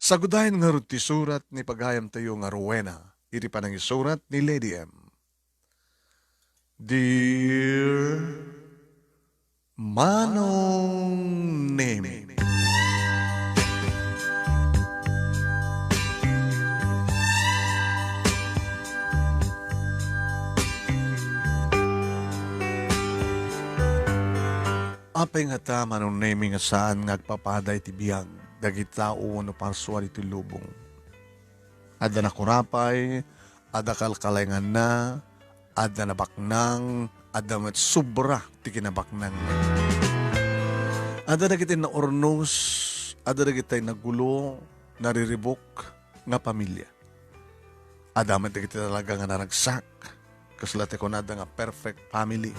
Sagudahin nga ron ti surat ni pagayam tayo nga Rowena, iti panang isurat ni Lady M. Dear Manong Nemi, apay nga ta Manong Nemi nga saan ngagpapaday ti biyag, dagitao no parsuan iti lubong. Ada na kurapay, ada kalkalengan na, ada na baknang, ada met sobra ti kinabaknang. Ada na kitay na ornos, ada na kitay na gulo, nariribok nga pamilya. Ada met na kitay talaga nga naragsak, kaslate ko na nga perfect family.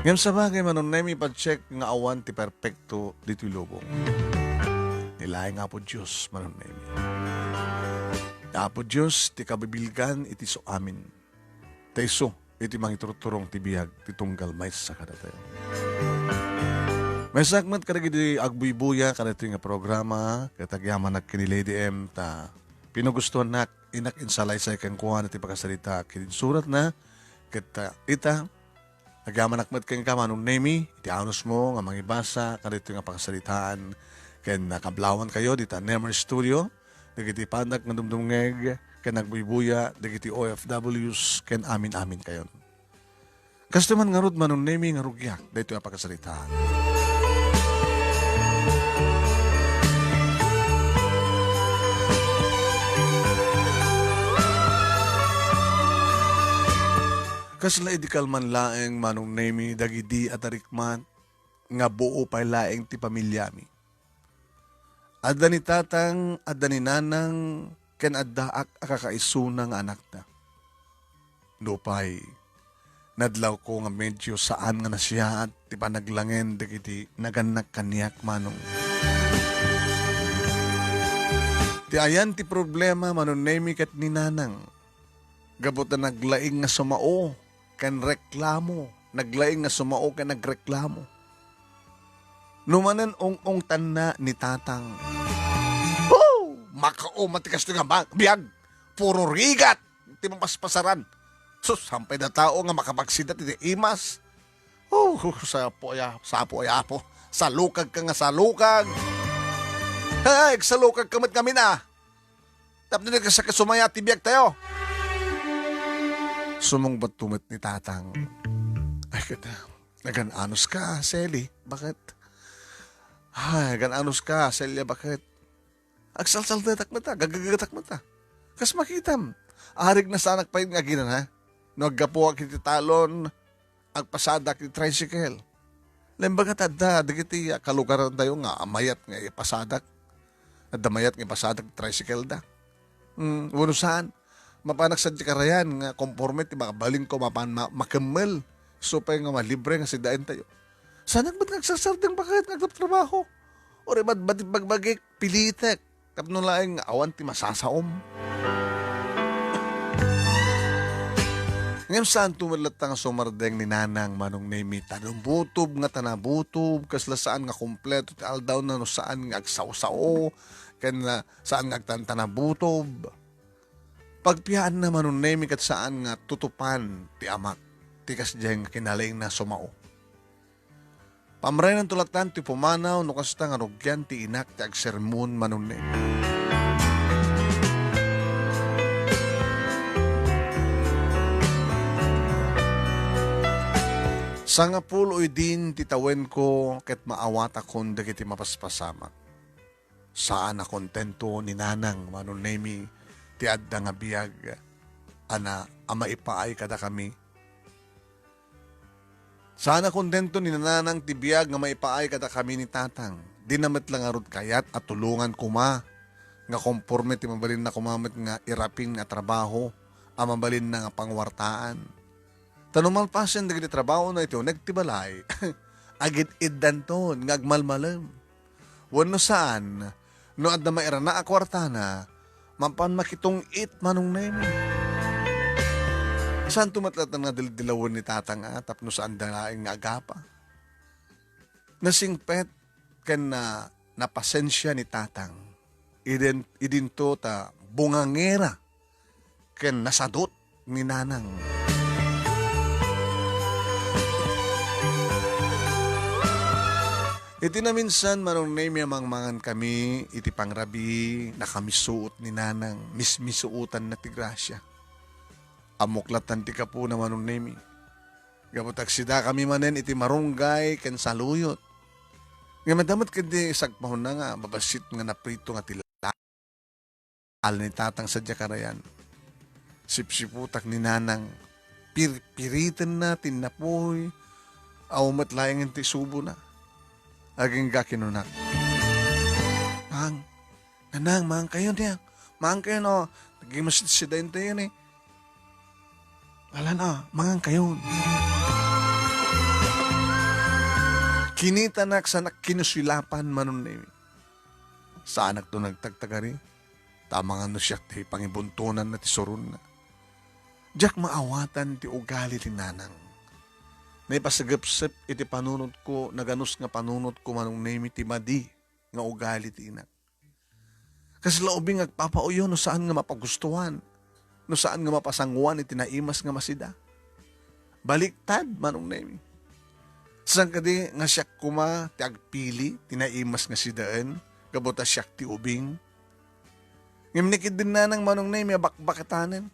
Ngayon sa bagay Manong Nemi pa-check nga awan ti perfecto dito lubong. Nilay nga po Diyos Manong Nemi. Apo Diyos ti kabibilgan iti so amin. Taiso iti mangiturturong ti biyag ti tunggal may sa kada tayo. May sakmat kada iti agbuy-buya kada ito nga programa katagyaman na kini Lady M ta pinugustuhan na inak insalaysay kang kuha na ti pagkasalita kinsurat na kita ita agyaman nakmat kang Manong Nemi iti anos mo nga mangibasa kada ito nga pagkasalitaan ken nakablawan kayo dita Nemer Studio dagiti pandak nga dumdumngeg ken nagbuy-buya dagiti OFWs ken amin-amin kayon. Kastaman nga rod Manong Nemi nga rugyak dayto nga pagkasalitaan. Kasla idikal man laeng Manong Nemi dagidi at arikman nga buo pay laeng ti pamilyami. Adda ni tatang, adda ni nanang, ken adda akakaisunang anak na. Lupay, nadlaw ko nga medyo saan nga na siya at ti panaglangen dagiti naganak kaniyak Manong. Ti ayan ti problema Manong Nemi ket ni nanang. Gabot na naglaing nga sumao, ken reklamo. Naglaing nga sumao ken nagreklamo. Numanan ong tanna ni tatang. Oh! Makao matikas nga biyag. Puro rigat. Di mapaspasaran. Sus, sampay na tao nga makapagsidat iti imas. Oh, sapo ya po. Salukag ka nga salukag. Ay, salukag kamat kami na. Tapos na sa kasumaya tibiyag tayo. Sumungbat tumit ni tatang. Ay, kita. Nagananos ka, Selly. Bakit? Ay, gananos ka, Celia, bakit? Agsalsal na takmata, gagagatak mata. Kas makitam, arig na sanak pa yun nga ginan, ha? Naggapuak iti talon, agpasadak iti tricycle. Lembaga tadda, digiti kalugaran tayo nga, amayat nga ipasadak. Adamayat nga ipasadak tricycle da. Wano saan? Mapanak sa karayan, nga conformity, makabaling ko, makamel. So pa nga malibre nga sidain tayo. Sana ba't nagsasardang bakit nagtatrabaho? O rin ba't bagbagik pilitek? Tapno laing awan ti masasaom. Ngayon saan tumalat nga sumardeng ni nanang Manong Nemi tanong butob nga tanabutob kasla saan nga kompleto ti aldaw na no saan nga agsaw-sao ken saan nga agtantanabutob. Pagpiyaan na Manong Nemi kat saan nga tutupan ti amak ti kasdeng kinaling na sumao. Pamray ng tulatan ti pumanaw no kasta nga rugyan ti inak ti agsermon Manong Nemi. Sa nga puloy din titawen ko ket maawat akon dagiti mapaspasamak. Saan na kontento ni nanang Manong Nemi ti adda nga biyag ana ama ipaay kada kami. Sana kontento ni nanang tibiyag nga maipaay kada kami ni tatang. Di namat lang arod kayat at tulungan kuma. Nga konforme ti mabalin na kumamit nga irapin nga trabaho. Mabalin na nga pangwartaan. Tanumal pasen dagiti trabaho na ito, nagtibalay. Agit iddan ton, nga agmalmalam. Wano saan, no adda maira na akwartana, mampan makitong it Manong Nemi. Saan tumatlatan nga dilawon ni tatang tapno saan dalaing nga agapa? Nasingpet ken na napasensya ni tatang. idinto ta bungangera ken nasadot ni nanang. Iti na minsan manong mangmangan kami iti pangrabi na kami suot ni nanang mismisuutan na ti grasya. Amuklatan ti kapo na manong nemi. Gabutagsida kami manen iti marunggay ken saluyot. Nga madamat kadi sagpahon na nga babasit nga naprito nga tila. Al ni tatang sadya karayan. Sipsiputak ni nanang piritan na tinapoy aw matlayang ti subo na. Aging gakinunak. Nanang, mang kayo niya. Mang kayo no. Naging masisidayin tayo yun eh. Wala na, mangang kayo. Kinitanak sa kinusilapan manon na sa anak to nagtagtagari. Tamang ano siya ti pangibuntunan na ti surun na. Diyak maawatan ti ugali ti nanang. Naipasagapsap iti panunod ko, naganus nga panunod ko manong name iti madi nga ugali ti inak. Kasi laubing agpapauyo no saan nga mapagustuhan, no saan nga mapasangwan iti naimas nga masida. Baliktad manong name. Saan kadi nga siyak kuma ti agpili, ti naimas nga sidaan, gabuta siyak ti ubing. Ngimnikid din na ng manong name, bakbakatanin.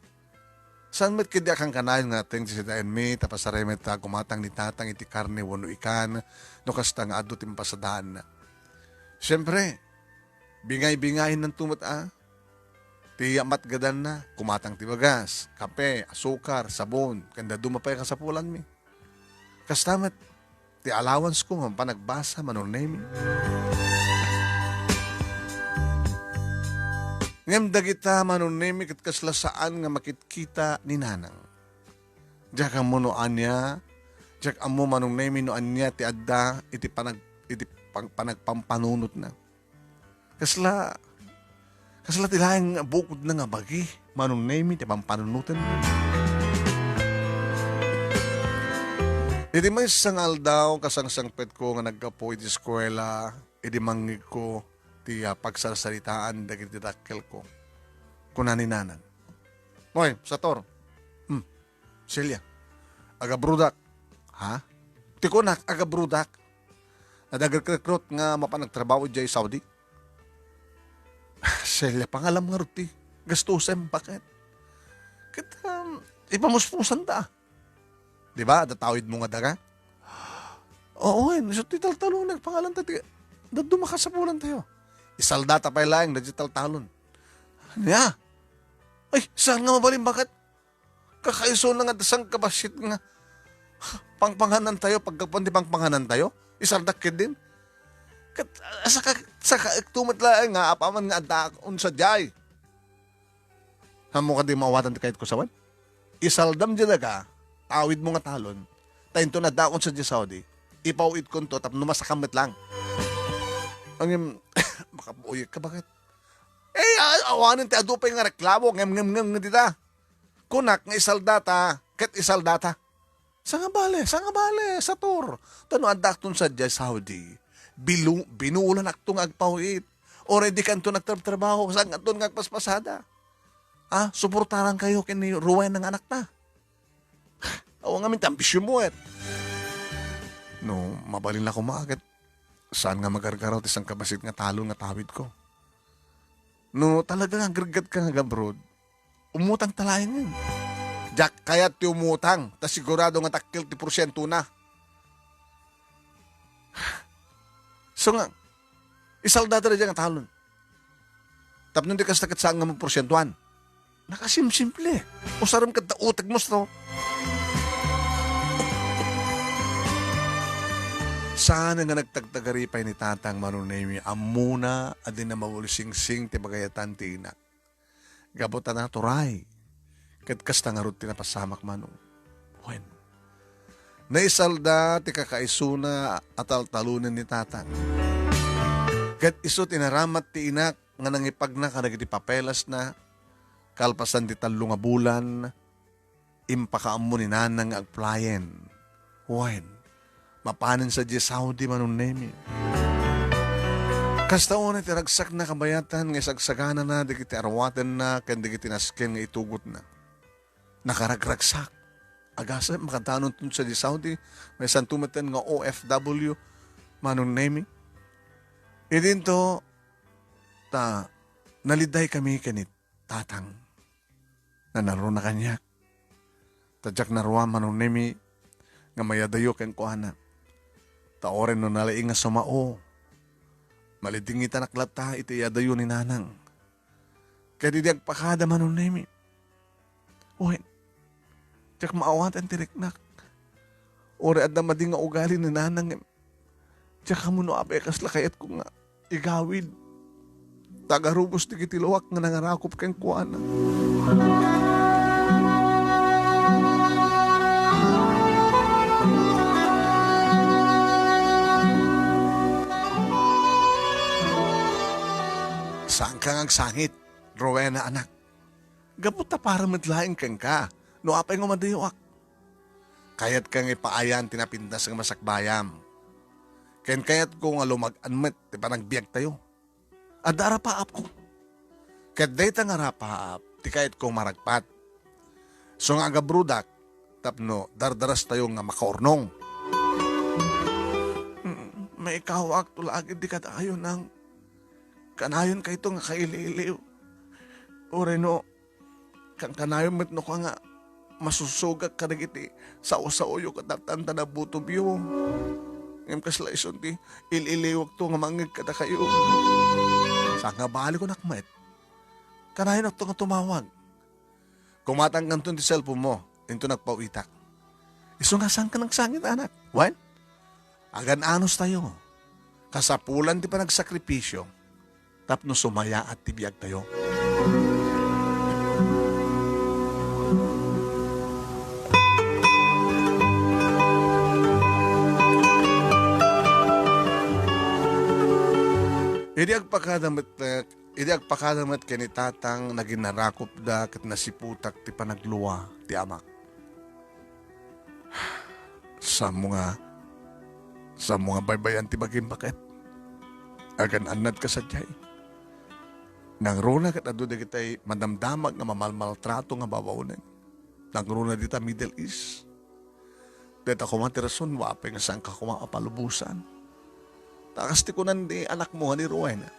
Saan met kidi akang kanayon nga ting si daen mi tapasare met kumatang ni tatang iti karne wano ikan no kasta nga adu tim pasadaan na. Siyempre, bingay-bingayin ng tumot ti amat gadan na, kumatang ti bagas, kape, asukar, sabon, kanda dumapay ka sa pulan mi. Kasta met, ti allowance ko nga panagbasa manunay mi. Ngem dagita manunemi ket kaslasaan nga makitkita ni nanang. Diyak amo no anya, diyak amo manunemi no anya ti adda iti panagpampanunot na. Kasla ti laeng bukod na nga bagi manunemi ti pampanunutan. Iti may sangal daw kasangsangpet ko nga nagkapo iti eskwela, iti mangig ko ti pagsarsaritaan dagiti dakkel ko. Kuna ni nanan. Moy, Sator. Celia. Aga brudak. Ha? Ti kunak aga brudak. Nadagrkrot nga mapanagtrabaho jay Saudi. Celia, pangalam nga ruti. Gastusem, bakit? Kita, ipamuspusan ta. Diba? Datawid mo nga daga? Oo, so tital-talon pangalan ta. Dadumakasapulan tayo. Isaldata pa lang, digital talon. Niya. Ay, saan nga mabalim? Bakit? Kakaiso na nga dasang kabasit nga. Pangpanganan tayo, pagkapandi pangpanganan tayo. Isaldakid din. Sa tumatlaan nga, apaman nga adakon sa jay. Hamo ka di mawatan kahit ko sawan? Isaldam dyan ka, awid mo nga talon. Tayo to na dakon sa jay Saudi. Ipawid ko to, tap numasakamit lang. Ang makabuoy ka, bakit? Awanin ti adupay nga reklamo, ngem dita. Kunak nga isaldata, ket isaldata. Sa nga bale, Sator. Tano adakton sa jay Saudi, binuulan akto nga agpawit. Already kanto nagtrabaho, sa nga ton nga agpaspasada. Suportaran kayo kini ruwen ng anak na. Awa nga mintampisyon mo No, mabalin na kumakit. Saan nga magargaraw tisang kabasit nga talon nga tawid ko. No, talaga nga gargat ka nga gabrod. Umutang talayan yun. Jack, kaya ti umutang. Ta sigurado nga takil ti porsyento na. So nga, isaldata na dyan nga talon. Tapos di kas takit saan nga mo porsyentuan. Nakasimsimple. Usaram ka utag mo to. Sana nga nagtagtagaripay ni tatang manunemi amuna adin na mawulising-sing ti bagayatan ti inak. Gabutan na turay. Kat kasta nga rin tinapasamak manong. When? Naisalda ti kakaisuna at altalunan ni tatang. Kat iso tinaramat ti inak nga nangipag na kanagiti papelas na kalpasan ti talo nga bulan impakaam mo ni nanang agplayen. When? Mapanin sa Saudi manunemi. Kastaon iti ragsak na kabayatan nga sagsagana na di kiti arwatan na ken di kiti nasken nga itugot na. Nakaragragsak. Agasa makatanon tun sa di Saudi may santumeten nga OFW manong naming. Idinto ta naliday kami kanit tatang na naroon na kanya. Tadyak naruwa manong nemi nga mayadayo ken kuana. Taoren no nalaing nga sumao. Malidingitan naklata iti yadayo ni nanang. Kaya di agpakada manong nemi. Uy, tiyak maawatan tiriknak. Ore at na mading nga ugali ni nanang. Tiyak kamuno abekas lakayat ko nga igawid. Tagarubos di kitiluwak nga nangarakop kang kuana. Saan kang agsangit, Rowena anak? Gabot ta para madlaing kang ka, no apay nga madayuak. Kayat kang ipaayan tinapindas ng masakbayam. Kayat ko nga lumag-anmet, di pa nagbiag tayo. Adara paap ko. Kayat dayta nga rapaap, ti kayat kong maragpat. So nga agabrudak, tapno dardaras tayo nga makaornong. May ikawak tulagid di ka tayo ng kanayon ka ito nga kaililiw. O reno, kanayon met no ka nga masusugak ka na iti sa usaoyo katatanda na butubyo. Ngayon kasla ison ti ililiwag to nga mangig kada kayo. Sa nga bali ko nakmet, kanayon ako nga tumawag. Kumatanggan to ti cellphone mo, ito nagpawitak. Iso nga saan ka nagsangit anak? What? Agan anos tayo. Kasapulan ti pa nagsakripisyo. Tapno sumaya at tibiyag tayo. Idi agpakadamat kani tatang naginarakop da ket nasiputak ti panagluwa ti amak. Sa mga baybayan ti bagim bakit? Agan anad ka sa tiyay. Nang runa kat adu di kitay madamdamag nga mamalmaltrato nga babaunan. Nang runa dita Middle East. Dito ako matirason, wapay nga saan ka kumapalubusan. Takas ti kunan di anak mo ni Rowena.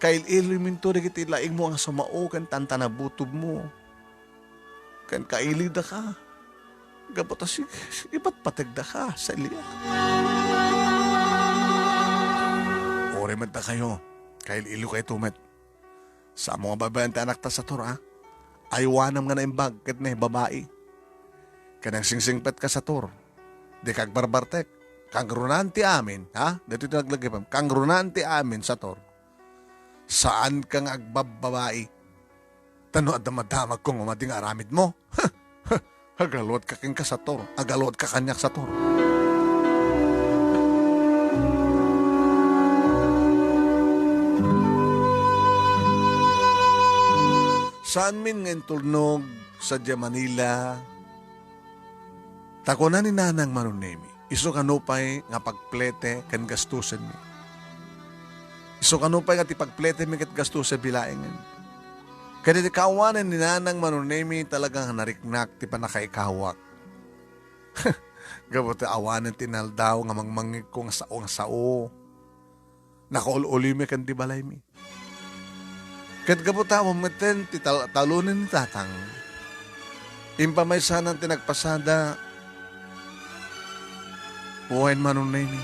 Kail iliminto di kitay laing mo ang sumao kan tantana butob mo. Kan kailida ka. Gabatas iba't patagda ka sa liya. Ore man ta kayo. Kail ilo kayo tumet. Sa mga babayan ta anak ta sa tor, ha? Aywanam nga na imbag, kat na babae. Kanang singsingpet ka sa tor. Di kag barbartek. Kang runanti amin, ha? Dito ito naglagay pa. Kang runanti amin sa tor. Saan kang agbababae? Tano at damadamag kong umading aramid mo. Agalot ka king ka sa tor. Agalot ka kanyak sa tor. Saan min ngayon tulnog sa Manila, tako na ni nanang manunemi, iso kanupay nga pagplete kan gastusin mi. Iso kanupay nga ti pagplete mi kat gastusin bilaengan. Kaya di kawanan ni nanang manunemi talagang nariknak ti panakaikawak. Gabot awanan tinaldaw nga mangmangig ko nga sao. Nakaululi mi kan di balay mi. Kat gabuta mo meten ti talunin ni tatang. Impamay sana tinagpasada. Buhayin manunay ni.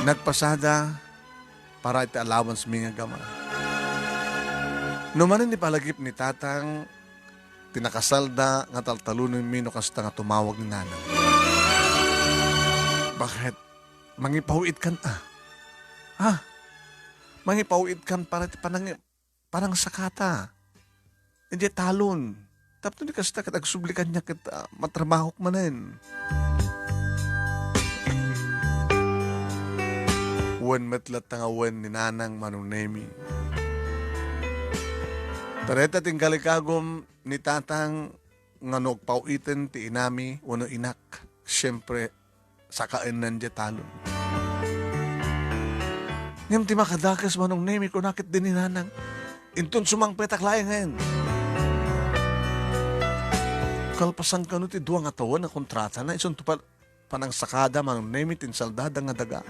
Nagpasada para iti allowance mi nga gama. Numanin ni palagip ni tatang tinakasalda nga taltalunin mi no kasta nga tumawag ni nanang. Bakit? Mangipawid kan Ha? Mangipawid kan para parang sakata. Hindi talon. Tapos ni kasta katagsublikan niya kita matrabahok manen. Wan matlat nga wan ni nanang manunemi. Tareta tinggalikagom ni tatang nga nagpawitin ti inami wano inak. Siyempre, sakain nandiya talon. Ngam ti makadakas manong nemi ko nakit din ni nanang. Intun sumang petak laing ngayon. Kalpasan ka no ti duwang atawan na kontrata na isun tupal panang sakada manong nemi tinsaldada nga daga.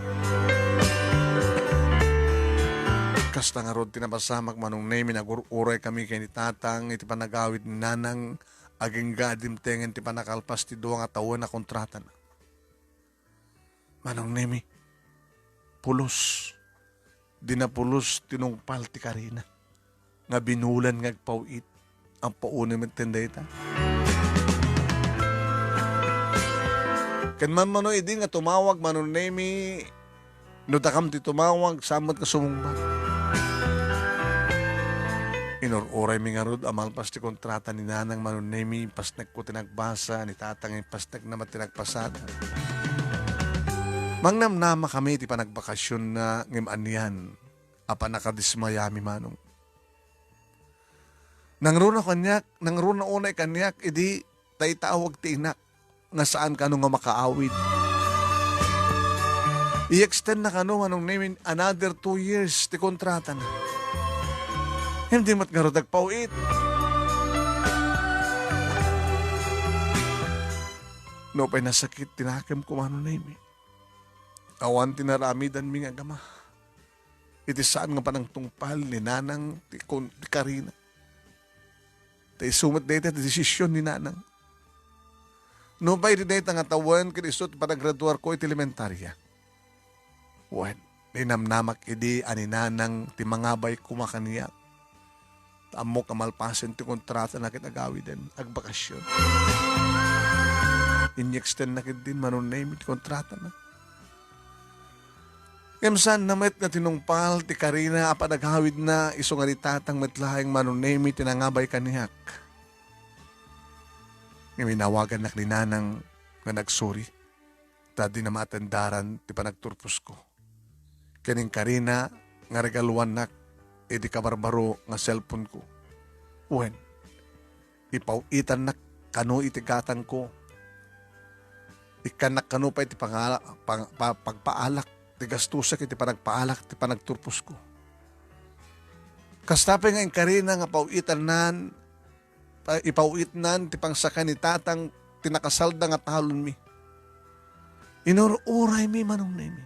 Kasta nga rod tinabasamak manong nemi nagururay kami kay ni tatang iti panagawid ni nanang aging gadim tengen ti panakalpas ti duwang atawan na kontrata na. Manong nemi, pulos. Dinapulos tinungpal ti Karina. Nga binulan ngagpawit ang paunim at tendeta. Kan man mano idi nga tumawag manon nemi no takam ti tumawag samot ka sumungbat. Inururay mi nga rod amal pas ti kontrata ni nanang manon nemi pas nagko tinagbasa ni tatang pas nagnamat tinagpasada. Mangnamnama kami ti panagbakasyon na ngimanian apa nakadismayami manong. Nangruna unay kanyak idi tay tawag ti inak nga saan kano nga makaawid. I-extend na kano manong namin another 2 years ti kontrata na. Hindi mat nga rodag pauit. No pa'y nasakit tinakam ko manong namin. Awan tinaramidan mi nga gama. Iti saan nga panang tungpal ni nanang ti Karina. Tay sumat data ti desisyon ni nanang. No ba iti data nga tawan kinisot panagraduar ko iti elementarya. Wen, ninamnamak idi ani nanang ti mangabay kumakaniyak. Tamo kamalpasen ti kontrata na kitagawiden agbakasyon. Inyextend na kit din manon name ti kontrata na. Kamsan namet nga tinungpal ti Karina apa naghawid na iso nga ni tatang metlahing manunemi tinangabay kaniyak. Ngaminawagan na klinanang nga nagsuri. Tadi na matendaran ti panagturpos ko. Kaning Karina nga regaluan nak edi kabarbaro nga cellphone ko. Wen, ipawitan na kano itigatan ko. Ikanak kano pa iti pagpaalak. Ti gastusak iti panagpaalak, ti panagturpos ko. Kastapay nga yung Karina nga ipauit nan, ti pangsaka ni tatang tinakasalda nga talon mi. Inururay mi manong nemi.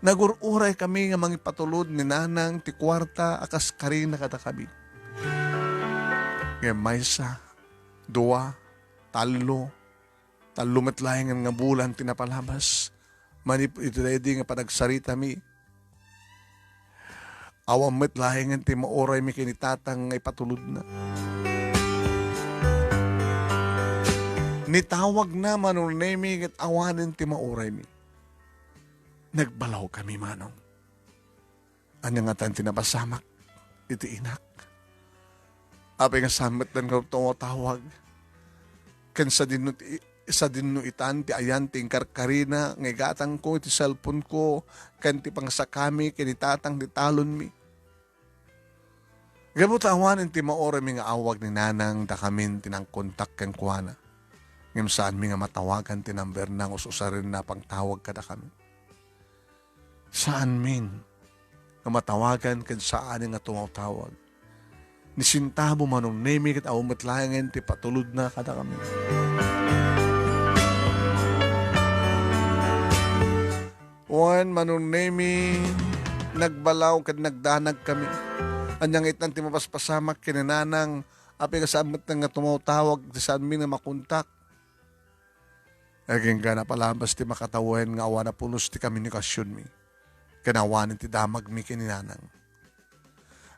Nagururay kami nga mangipatulod ni nanang ti kwarta akas Karina katakabi. Nga maysa, 2, 3 metlayangan nga bulan tinapalabas. Manip ito ready nga panagsarita mi. Awam met lahingan ti maoray mi kinitatang nga ipatulod na. Nitawag na manong nemi at awanin ti maoray mi. Nagbalaw kami manong. Anya nga tan tinapasamak iti inak. Apay nga samet dan nga tumawag. Kansa din isa din no itan ti ayan ti Karina nga gatang ko ti cellphone ko kan ti pangsakami kinitatang ti talon mi. Gabot awanin ti maore mi nga awag ni nanang da kamin tinang kontak ken kuana. Ngem saan mi nga matawagan ti number nang ususarin na pangtawag kada kami. Saan min nga matawagan ken saan nga tumawtawag. Nisintabo manong nemi ket awmet layangen ti patulod na kada kami. Wan manong nemi nagbalaw kad nagdanag kami. Anyang itan ti mapaspasamak kinananang api kasamet nga tumawtawag ti saan mi nga makontak. Aging ka na palabas ti makatawen nga awan na pulos ti komunikasyon mi. Kanawanin ti damag mi kininanang.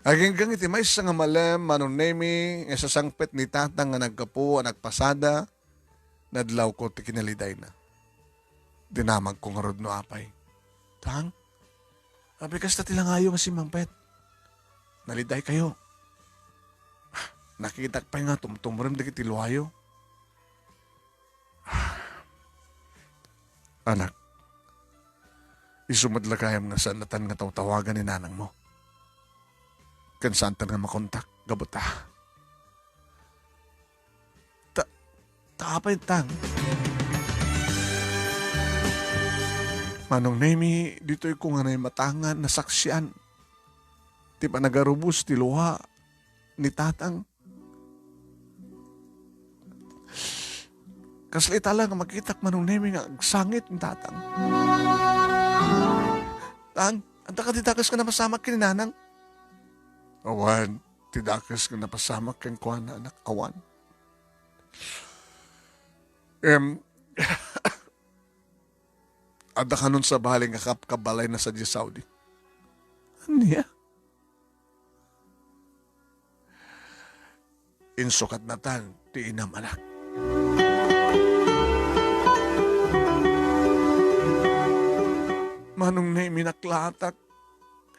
Aging gang iti may nga malem manong nemi nga sasangpet ni tatang nga nagkapo nagpasada nadlaw ko ti kinaliday na. Dinamag ko nga rod no apay. Tang, abi kasta tilangayo nga si Mangpet. Naliday kayo. Nakita pa nga tumtumrem dagit tiluayo. Anak, isumadlagayam nga saan natan nga tawtawagan ni nanang mo. Kansaan nga makontak, gabuta. Taapay tang. Manong Nemi, dito'y ko nga na matangan na saksyan. Ti pa nagarubos ti luha ni tatang. Kaslita lang makitak Manong Nemi nga sangit ni tatang. Tang, anta ka titakas ka na pasamak kininanang? Awan, tidakas ka na pasamak kang kuha na anak, awan. Ada ka nun sa baling nga kabalay na sa Saudi. Aniya? Insukat na tan, ti inam anak. Manong na minaklatak,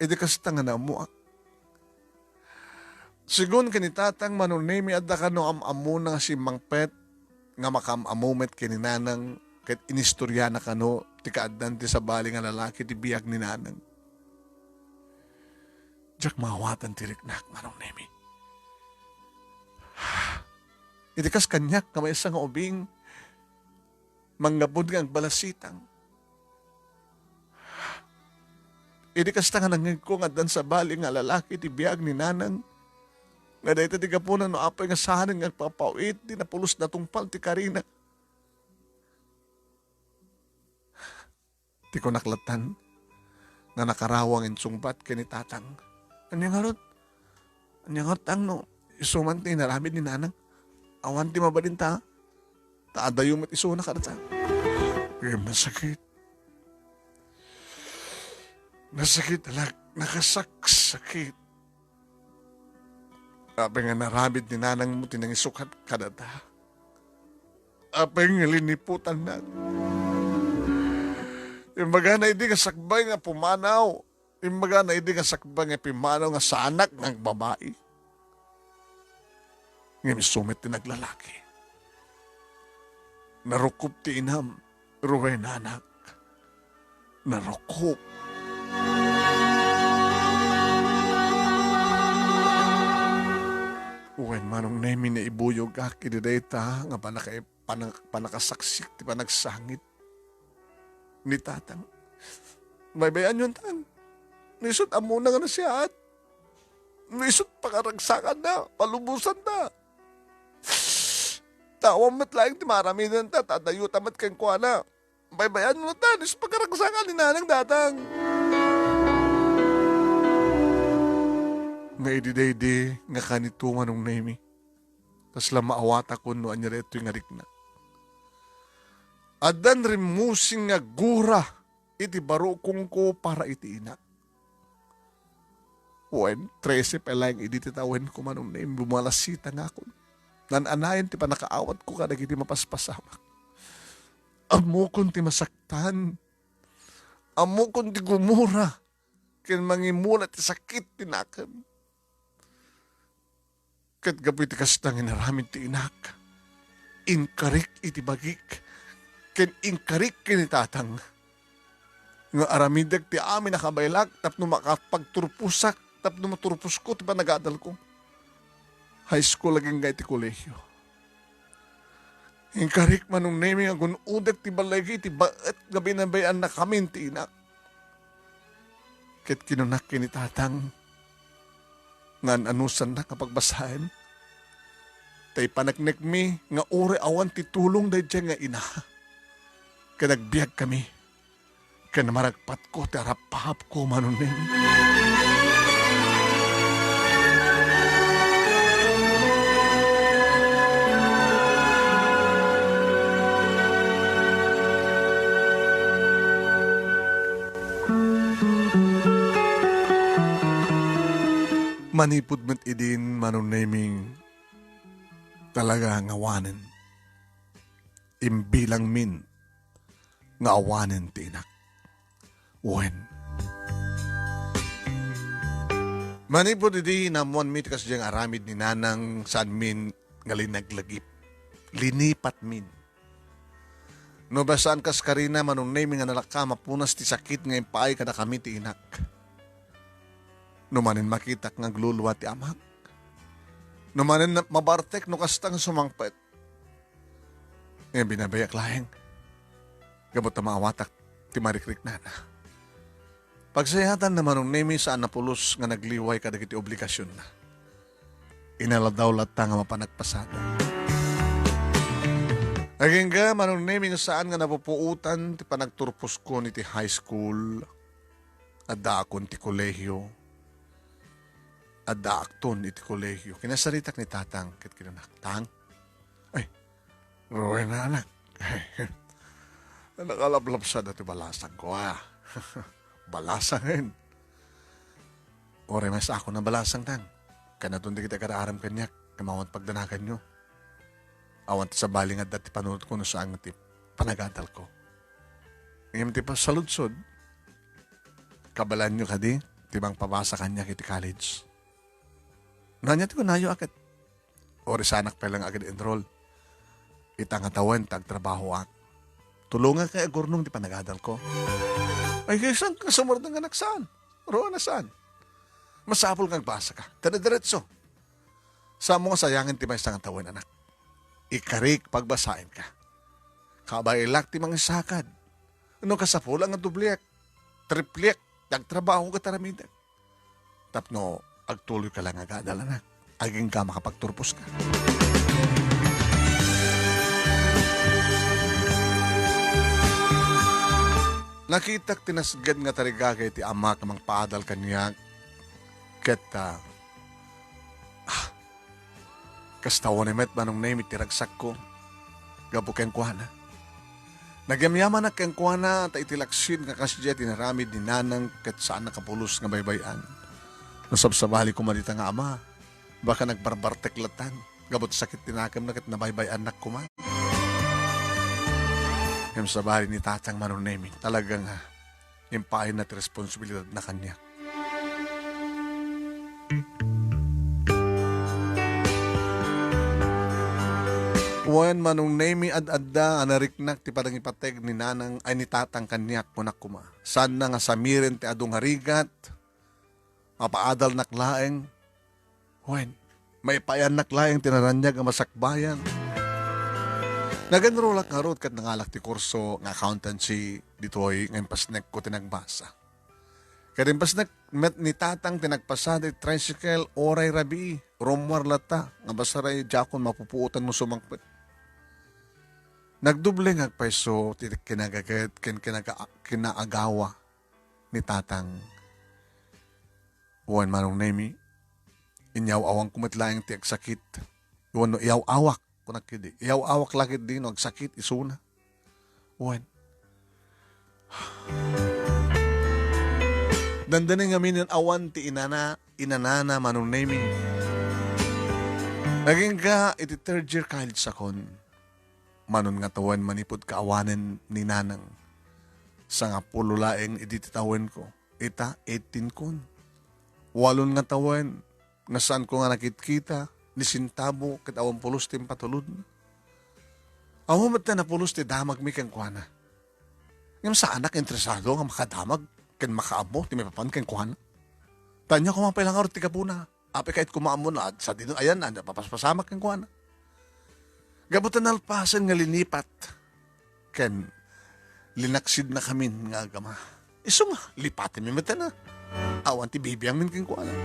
edi kasta nga na amuak. Sigun kanitatang manong na ada ka no amamu na si Mangpet, nga makamamumet kininanang, kahit inistorya na ka no, ti kaadan ti sa bali nga lalaki ti biyag ni nanang. Diyak mawatan ti riknak, manong Nemi. Itikas kanyak kamay sa nga ubing, manggabod nga ang balasitang. Itikas ta nga nangin ko nga dan sa bali nga lalaki ti biyag ni nanang. Nga dahil ti kapunan no apay nga sahanin nga papawit, di napulos na tungpal ti Karina. Ti ko naklatan nga nakarawang in sungbat kini tatang. Anyang harot? Anyang harot ang no, isuman ti naramid ni nanang. Awan ti mabalin ta. Taadayo mat isuna ka na ta. Kaya masakit. Nasakit alag. Nakasaksakit. Apay nga naramid ni nanang mo tinangisukat ka na ta. Apay nga liniputan na. Imbaga na hindi nga sakbay nga pumanaw. Imbaga na hindi nga sakbay nga pimanaw nga sa anak ng babae. Ngayon sumit ti naglalaki. Narukup ti inam, ruway na anak. Narukup. Uwen manong Nemi na ibuyog aki di dayta nga panakasaksik ti panagsangit ni tatang. May bayan yun tan. Nisot amuna nga na siya at nisot pakaragsakan na, palubusan na. Tawang matlaing ti maraminan ta, tatayo tamat kang kuha na. May bayan mo ta, nisot pakaragsakan ni nanang datang. Nga ididaydi nga kanituman ng Nemi. Tas lang maawata ko no anya reto yung arikna. Adan rin musing nga gura iti baro kong ko para iti ina. Wen, 13 pa lang idititawen ko manong Nemi bumalasita nga ako. Nananayan ti pa nakaawat ko kada iti mapaspasamak. Amo kon ti masaktan. Amo kon ti gumura. Ken mangimula ti sakit tinakan. Kat gabi ti kastang inaramid ti inak. Inkarik iti bagik. Ken inkarik kinitatang. Nga aramidag ti amin nakabaylak tapno makapagturpusak tapno maturpus ko ti panagadal ko. High school laging gay ti kolehyo. Inkarik manong Nemi nga gunudag ti balagi ti baet gabi na bayan na kami ti inak. Ket kinunak kinitatang ngan anusan na kapagbasahin. Tay panagnek mi nga uri awan ti tulong day dyan nga ina. Kanagbiag kami. Kanamaragpat ko ti arapahap ko manunin. Manipod met idin manunaming talaga ngawanen. Imbilang min nga awanen ti inak. Wen. Manipod idi namuan mit kas diyang aramid ni nanang saan min nga linaglagip. Linipat min. No basaan kas Karina manunaming nga nalaka mapunas ti sakit nga impay kada kami ti inak. Numanin makitak nga gluluwa ti amak. Numanin mabartek no kastang sumangpet. Ngayon binabayak laheng. Gamot na maawatak ti marikrik na na. Pagsayatan naman ng nemi saan napulos nga nagliway kada kiti obligasyon na. Inaladaw lata nga mapanagpasada. Naging ga manong nemi nga saan nga napupuutan ti panagturpos ko ni ti high school at daakon ti kolehiyo at daakton iti kolehiyo. Kinasaritak ni tatang kit kinanak. Tang? Ay, roe na anak. Nakalablab sa dati balasang ko Balasang. Ore mas ako na balasang tang. Kanatun di kita karaaram kanyak. Kamawant pagdanakan nyo. Awan sa baling at dati panunod ko no saan ti panagadal ko. Ngayon ti pa saludsod. Kabalan nyo kadi. Tibang pabasa kanyak iti college. Nanya ti ko nayo akit. Ore sanak pa lang agad enroll. Itangatawan tagtrabaho ak. Tulungan kay agurnong ti panagadal ko. Ay, saan ka sumurad ng anak saan? Roon na saan? Masapol kang basa ka. Tadiretso. Sa mga sayangin ti may isang tawin anak. Ikarik pagbasain ka. Kabailak ti mga sakad. Ano kasapulang ang dubliak? Tripliak. Nagtrabaho ka taramidan. Tapno, agtuloy ka lang agadal anak. Aging ka makapagturpos ka. Nakitak tinasgad nga tarigagay ti ama kamang paadal kaniya ket kastawan ni met manong name itiragsak ko gabu ken kuana. Nagyamyaman na ken kuana ta itilaksid nga kasya tinaramid ni nanang ket saan nakapulos nga baybayan. Nasabsabali ko manita nga ama baka nagbarbarteklatan gabot sakit tinakam na ket nabaybayan nak kuman. Yung sa bahay ni tatang manong naming, talagang impahin na't responsibilidad na kanya. Wan manong naming ad-adda, anariknak ti padang ipateg ni nanang ay ni tatang kanyak kunak kuma. San na nga samirin ti adong harigat, mapaadal naklaeng, wan, may payan naklaeng tinaranyag ang masakbayan. Naganrolak nga road kat nangalak ti kurso ng accountancy ditoy ngayon pasnek ko tinagbasa. Kaya rin pasnek met ni tatang tinagpasa di tricycle oray rabi romwar lata nga basaray jakon mapupuutan mo sumangpet. Nagduble nga paiso ti kinagagat kinaagawa ni tatang uwan manong nemi inyaw awang kumitlaing ti agsakit uwan no iyaw awak kunakidi. Iyaw awak lakit din, nagsakit, isuna. Uwan. Dandanin nga minin awan ti inanana manong naming. Naging ka iti third year college sakon. Manon nga tawan manipod kaawanan ni nanang. Sa nga pululaeng idititawen ko. Ita 18 kon. Walon nga tawan. Nga saan ko nga nakitkita. Ni sintabo ket awan pulos tim patulod. Awan mat na pulos ti damag mi ken kuana. Ngem sa anak interesado nga makadamag ken makaamo ti may papan ken kuana. Tanya ko mapailang araw ti kapuna. Ape kahit kumaamo na sa dito ayan na papaspasamak ken kuana. Gabutan alpasan nga linipat ken linaksid na kami nga agama. Iso nga lipatin mi mata na. Awan ti bibiyang min ken kuana.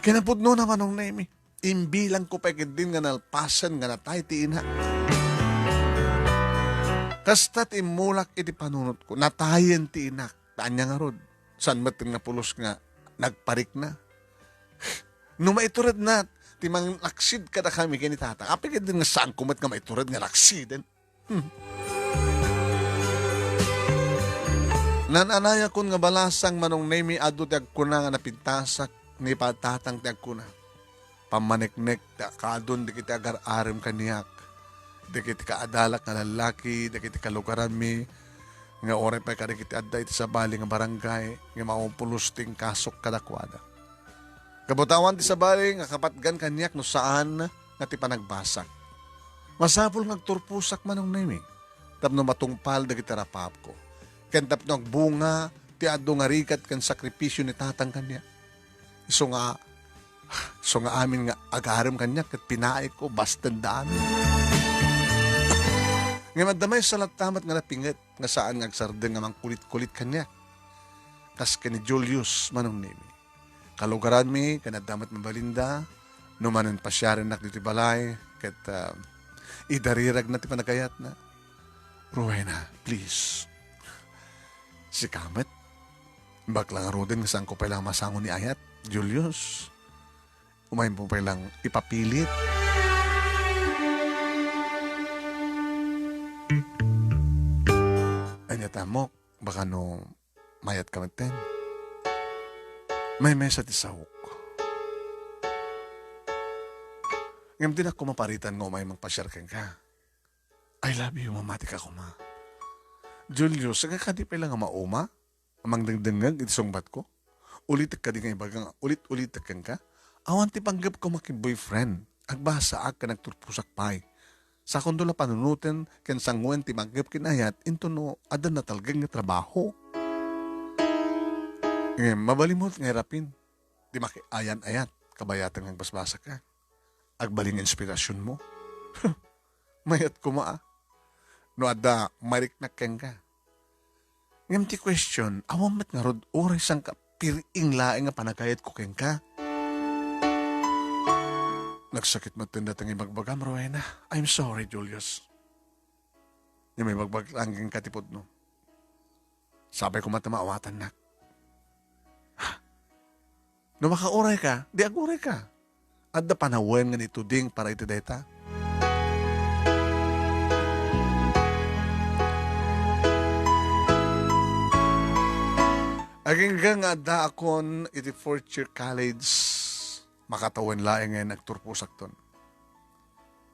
Kinapudno naman ng naimi. Imbilang ko pagid din nga nalpasan nga natay ti ina. Kastat imulak iti panunot ko. Natayen ti ina. Tanya nga rod. San matin nga pulos nga nagparik na. No maiturad na. Ti mang laksid kada kami kini tata. Apigid din nga saan kumat nga maiturad nga laksiden. Nananaya kun nga balasang manong nemi adu ti agkuna nga napintasak ni patatang ti agkuna. Pamaniknek, kadon, di kita agar-arim kaniyak. Di kita kaadalak nga lalaki, di kita kalugaran mi. Nga oray pa ka di kita adda iti sa bali nga barangay, nga maumpulos ting kasok kadakwada. Kabutawan ti sa bali nga kapatgan kaniyak no saan nga ti panagbasak. Masapul nga turpusak manong nemi. Tapno matungpal di kita rapap ko. Ken tapno bunga, ti ado nga rikat kan sakripisyo ni tatang kaniyak. So nga amin nga agaram kanya kat pinaay ko bastan daan. Nga madamay sa latamat nga napingat nga saan nga agsardeng nga mang kulit-kulit kanya. Kas ni Julius manong nimi. Kalugaran mi kanadamat mabalinda numanon pa siya rin dito balay ket idarirag na ti panagayat na. Rowena, please. Si Kamet, baklang rodin nga saan ko pailang masangon ni Ayat, Julius. Umayin po pailang ipapilit. Anya tamok, baka no mayat ka maten. May mesa ti sahok. Ngam din ako maparitan nga umay magpasyar ka. I love you, mamati ka kuma. Julius, saka ka di pala nga mauma? Amang dangdangag, itisong bat ko? Ulitak ka di nga ibagang, ulit-ulitak ka? Awan ti panggap ko maki-boyfriend. Agbasa ka nagturpusak pay. Sa kondo la panunutin, ken sangwen ti manggap kinayat, into no, adan na talagang nga trabaho. Mabalimot nga rapin. Di maki-ayan-ayat, kabayatan ng basbasa ka. Agbaling inspirasyon mo. Mayat kuma. No ada, marik na keng ka. Ngam ti question, awamat nga rod, oray sang ka, piriing laing nga panagayat ko keng ka. Nagsakit matanda tang ibagbagam, Rowena. I'm sorry, Julius. Yung may bagbag langging katipod, no? Sabay ko matamawatan na. No makauray ka, di aguray ka. At da panawen nga nito ding para iti data. Aging nga da akon iti fourth year college makatawan laeng ngayon nagturpusak ton.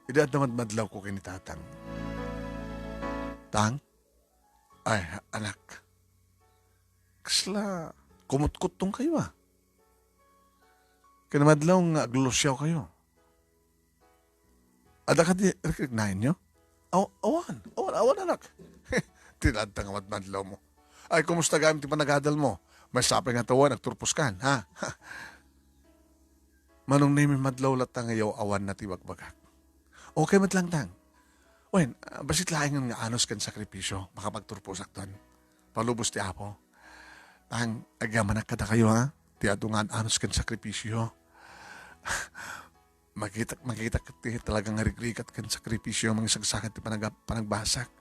Ida at madlaw ko kinitatang. Tang? Ay, anak. Kasla, kumut-kut tong kayo ah. Kinamadlaw nga aglusyaw kayo. Ada ka di recognize nyo? Awan anak. Tinadta nga madlaw mo. Ay, kumusta gamit yung panagadal mo? May sapay nga tawa, nagturpos kan, ha? Manong name madlaw latang ngayaw awan na tiwagbagak. Okay, matlang tang. Wen, basit laing nga anos kan sakripisyo, makapagturpusak ton. Palubos ti apo. Tang, agamanak kada kayo, ha? Ti adungan anos kan sakripisyo. Makita ti talagang harigrikat kan sakripisyo, mga sagsakat ti panagbasak.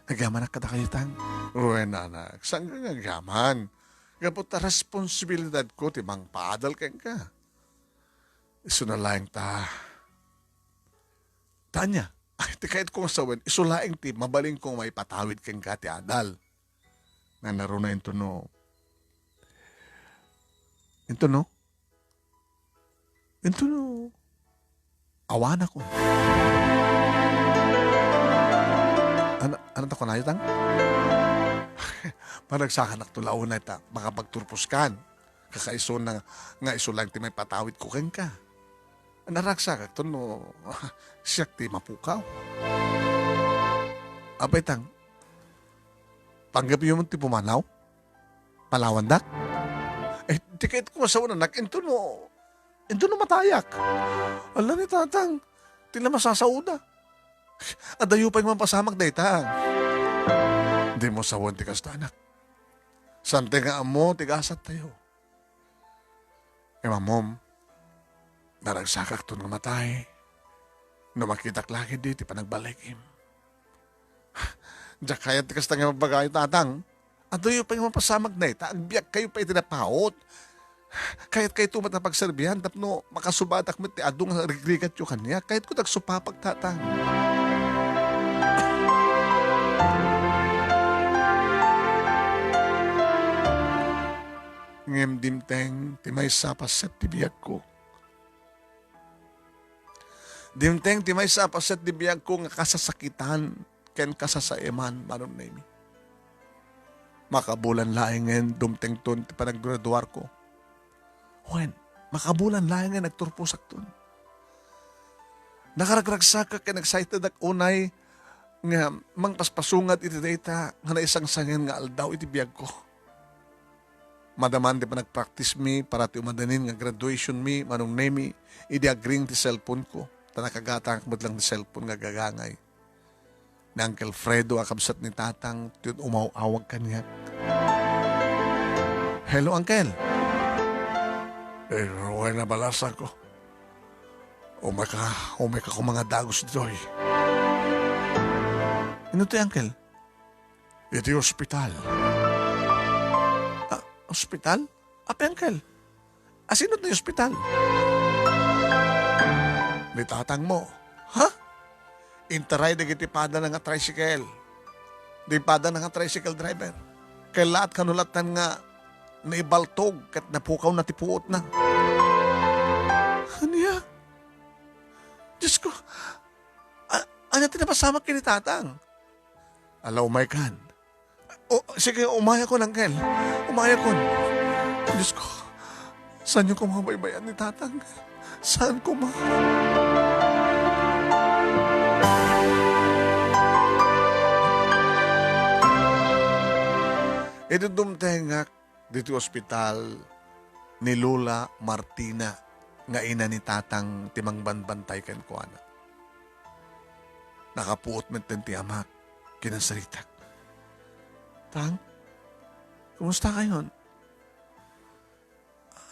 Nagaman na kada kayo tang. Uwe anak, saan ka nagaman? Gapot ta responsibilidad ko, timang paadal ka ka. Isunalaing ta. Tanya, ay ti kahit kong sawen, isulaing ti, mabaling kong may patawid kang ka ti adal. Nga naro na ito no. Ito no? Ito no. Awan ako. Ano ta ko na yun? Panagsakan tulaw na ita, makapagturpos kan. Kakaiso na nga iso lang ti may patawid ko ken ka. Naraksa ka ito no, siyak ti mapukaw. Apay tang, panggabi mo ti pumanaw? Palawandak? Di kahit ko masawa na ito no matayak. Ala ni tatang, tila masasauda. Adayo pa yung mapasamak na itang. Hindi mo sawan ti kasta anak. Sante nga mo, tigasat tayo. Mamom, naragsakak to nga matay. No makitak lagi di, ti panagbalikim. Diyak kaya ti kasta nga mabagayo tatang. Adayo pa yung mapasamak na ita. Ang biyak kayo pa itinapahot. Kahit kayo tumat na pagserbihan, tapno makasubatak mo ti adong rigrigat yung kanya. Kahit ko tagsupapag tatang. Ngem dimteng ti may sapaset ti biyag ko. Dimteng ti may sapaset ti biyag ko nga kasasakitan ken kasasaiman manon na imi. Makabulan laing ngayon dumteng ton ti panaggraduar ko. Wen, makabulan laing ngayon nagturpusak ton. Nakaragragsak ka ken excited ak unay nga mangpaspasungat iti data nga na isang sangin nga aldaw iti biyag ko. Madaman di pa nag-practice mi para ti umadanin nga graduation mi, manong nemi, idi agring ti cellphone ko. Ta nakagatang akbad lang ti cellphone nga gagangay. ni Uncle Fredo akabsat ni tatang tiyot umawawag kanya. Hello, Uncle. Ruway na balasa ko. Umay ka ko mga dagos dito eh. Ano to, Uncle? Ito yung ospital. Ospital? Apa, Uncle? Sino to yung ospital? Ni tatang mo. Ha? Interay na gitipada ng nga tricycle. Dipada ng nga tricycle driver. Kaya lahat kanulatan nga naibaltog kat napukaw na tipuot na. Ano ya? Diyos ko, ano tinapasama kinitatang? Ala, umaykan. Sige, umaya ko lang, Kel. Umaya ko. Diyos ko, saan yung kumabaybayan ni tatang? Saan kuma? Ito dumtengak dito ospital ni Lola Martina nga ina ni tatang timang banbantay kan ko anak. Nakapuot man ti amak kinasaritak. Tang, kumusta kayo?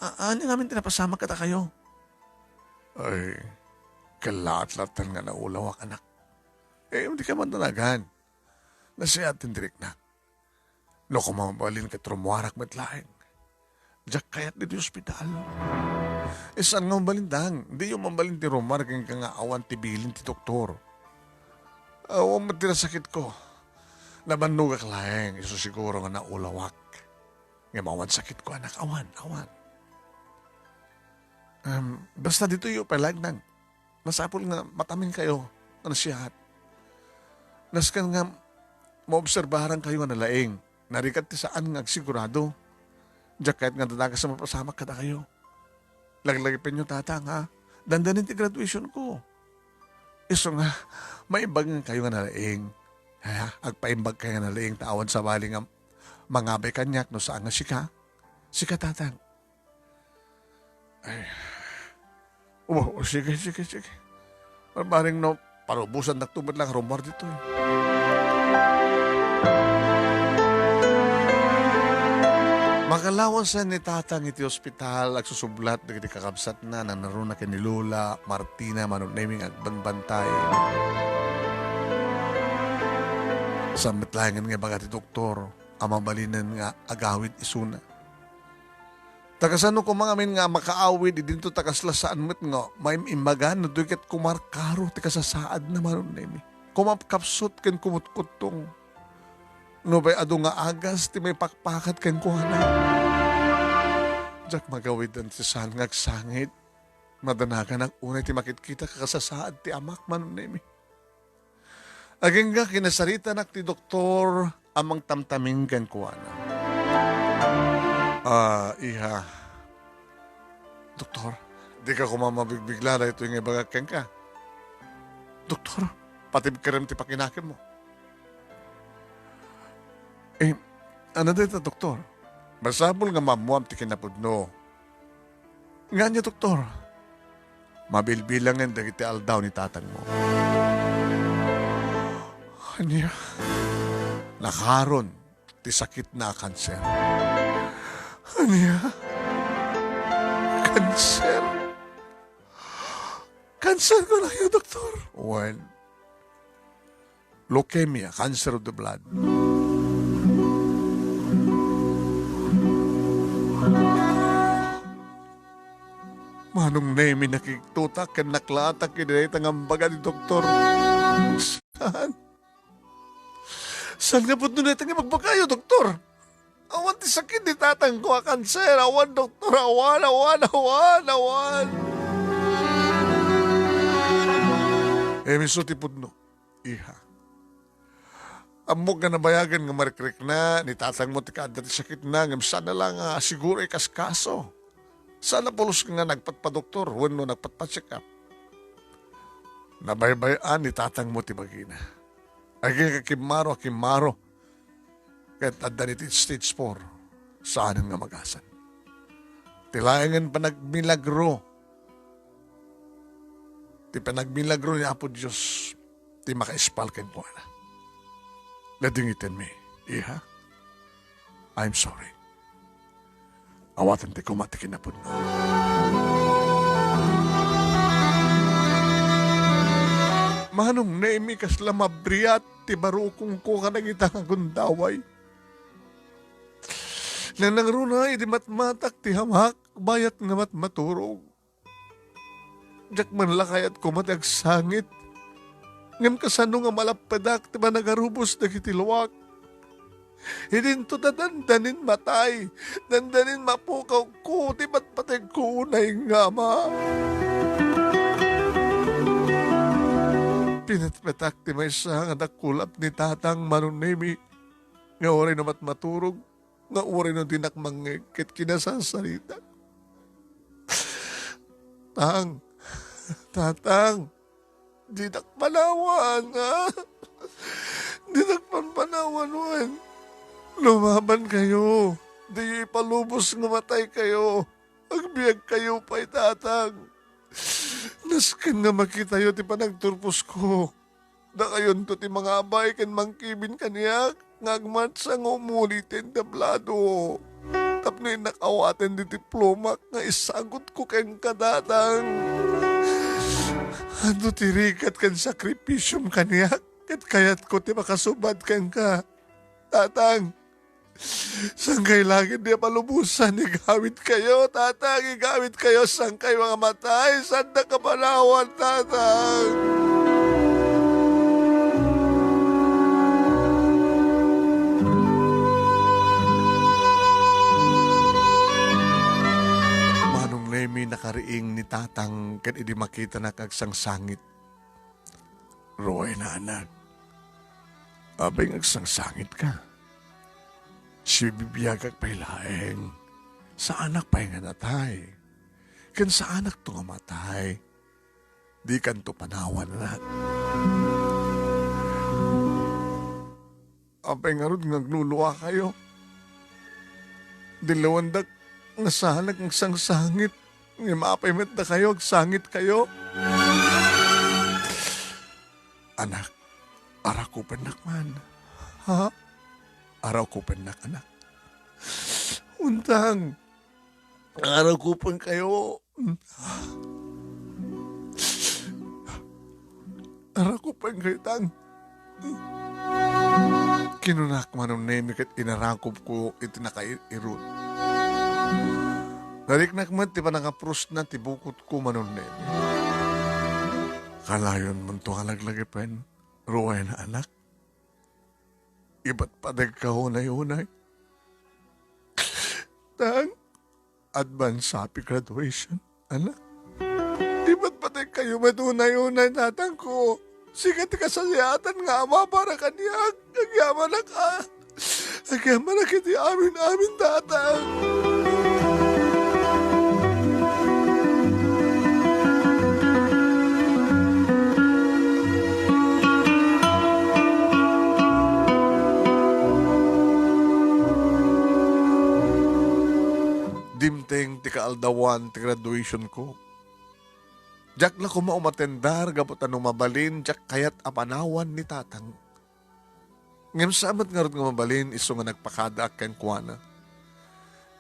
Ano namin tinapasama kata kayo? Ay, kalat-latan nga naulawak anak. Hindi ka man talagan. Nasiyatin direk na. No, kumabalin ka trumuarak matlaing. Diyak kayat dito yung ospital. Saan nga mabalintang? Hindi yung mabalin ti Romar kaya ka nga awan tibilin ti doktor. Awan mo sakit ko. Nabanugak laeng. Iso siguro nga naulawak. Nga mawan sakit ko anak. Awan. Basta dito yung palag nang. Nasapol nga matamin kayo. Ano siya? Naskan nga maobserbahan kayo nga nalaing. Narikat ti saan nga sigurado. Diyak kahit nga dadagas sa mapasama kada kayo. Laglagipin nyo tatang ha. Dandanin ti graduation ko. Iso nga, maibag nga kayo nga nalaing. Agpaimbag kayo nga nalaing tawan sa bali nga mangabay kanyak no saan nga sika. Sika tatang. Ay. Sige. Maring no, parubusan nagtumad lang rumor dito eh. Makalawan sa ni tatang iti ospital, agsusublat, nagiti kakabsat na, naroon na ni Lola, Martina, manong naming agbanbantay. Sa metlangan nga baga ti doktor, amabalinan nga agawid isuna. Takasano ko mga min nga makaawid, idinto takaslasaan mo't nga, may imagan, no duket kumarkaro, ti kasasaad na manong naming. Kumapkapsot ken kumutkutong. No bay ado nga agas, ti may pakpakat ken kuhana. Diyak magawid ang ti saan ngagsangit. Madanagan ang unay ti makitkita kakasasaad ti amak manong nemi. Aging nga kinasarita nak ti doktor amang tamtaming ken kuhana. Iha. Doktor, di ka kumamabigbigla na ito yung ibagakken ka. Doktor, pati karim ti pakinakim mo. Ano dito, doktor? Masabol nga mamuam ti kinapudno. Nga niya, doktor. Mabilbilangan dagiti aldaw ni tatang mo. Anya, nakaron ti sakit na kanser. Anya, kanser. Kanser ko na yun, doktor. Well, leukemia, cancer of the blood. Manong nemi nakiktutak ken naklatak kinay tangambaga ni doktor. Saan? Saan nga po nun nga magbakayo, doktor? Awan ti sakit ni tatang ko, kanser. Awan, doktor. Awan. Miso ti pudno. Iha. Amok nga nabayagan nga marikrik na, ni tatang mo ti kaada ti sakit na, ngam sana lang siguro ikaskaso. Sana pulos nga nagpatpadoktor, wano nagpatpa-check up. Nabaybayan ni tatang mo ti bagina. Ay kakimaro. Kahit adda ni stage 4, saan nga magasan. Tilayangan pa nagmilagro. Ti panagmilagro ni Apo Diyos, ti makaispal kay buwana. Ladingitin me, iha. I'm sorry. Awatan ti kumatikin na po no. Manong naimi kas lamabriat ti barukong ko ka nagitang agundaway. Nanangrunay di matmatak ti hamak bayat nga matmaturog. Diyak man lakayat kumatag sangit. Ngam kasano nga malapadak ti managarubos na kitiluwak. Hidinto na dandanin matay. Dandanin mapukaw ko ti matpatag ko unay nga ma. Pinatpatak ti may sa nga nakulap ni tatang manunemi. Nga oray na matmaturog. Nga oray na dinakmangikit kinasasarita. Tatang, di nakpanawan, ha? Di nakpanawan, wan. Lumaban kayo. Di palubos nga matay kayo. Agbiyag kayo pa'y tatang. Naskin nga makita yun, ti panagturpos ko. Da kayon to ti mga abay, ken mangkibin kaniyak. Ngagmat sa ngumulitin tablado. Tapno yung nakawaten di diploma nga isagot ko keng kadatang. Ano tirikat kan sakripisyum kaniyak? Kat kayat ko ti makasubad keng ka. Tatang, sangkay lagi di palubusan, igawit kayo, tatang, igawit kayo, sangkay mga matay, sanda ka panawan, tatang. May nakariing ni tatang ken idi makita na kagsang sangit. Roy na anak, abay agsang sangit ka. Si bibiyagag pa'y laeng, sa anak pa'y nga natay. Ken sa anak to nga matay, di kan to panawan na. Abay nga ron ngagluluwa kayo. Dilawandag nga sanag ng sang sangit. Nga mapaymet na kayo, sangit kayo. Anak, araw ko penak man. Ha? Araw ko penak, anak. Untang, araw ko pen kayo. Araw ko pen kayo, tang. Kinunak man ang nemi kat inarakop ko iti nakairot. Nariknak man, ti pa nakaprus na, ti bukot ko manon nemi. Kalayon man to halaglagi pen, ruway na anak. Iba't padag ka hunay-hunay. Tang, advance happy graduation, anak. Iba't padag kayo matunay-hunay, tatang ko. Sikat ka sa siyatan nga ama para kaniyag. Agyaman na ka. Agyaman na kiti amin-amin, tatang. Dimteng ti kaaldawan ti graduation ko. Diyak la ko maumatendar gabot anong mabalin, diyak kayat apanawan ni tatang. Ngem samat nga ron nga mabalin, iso nga nagpakada ken kuana.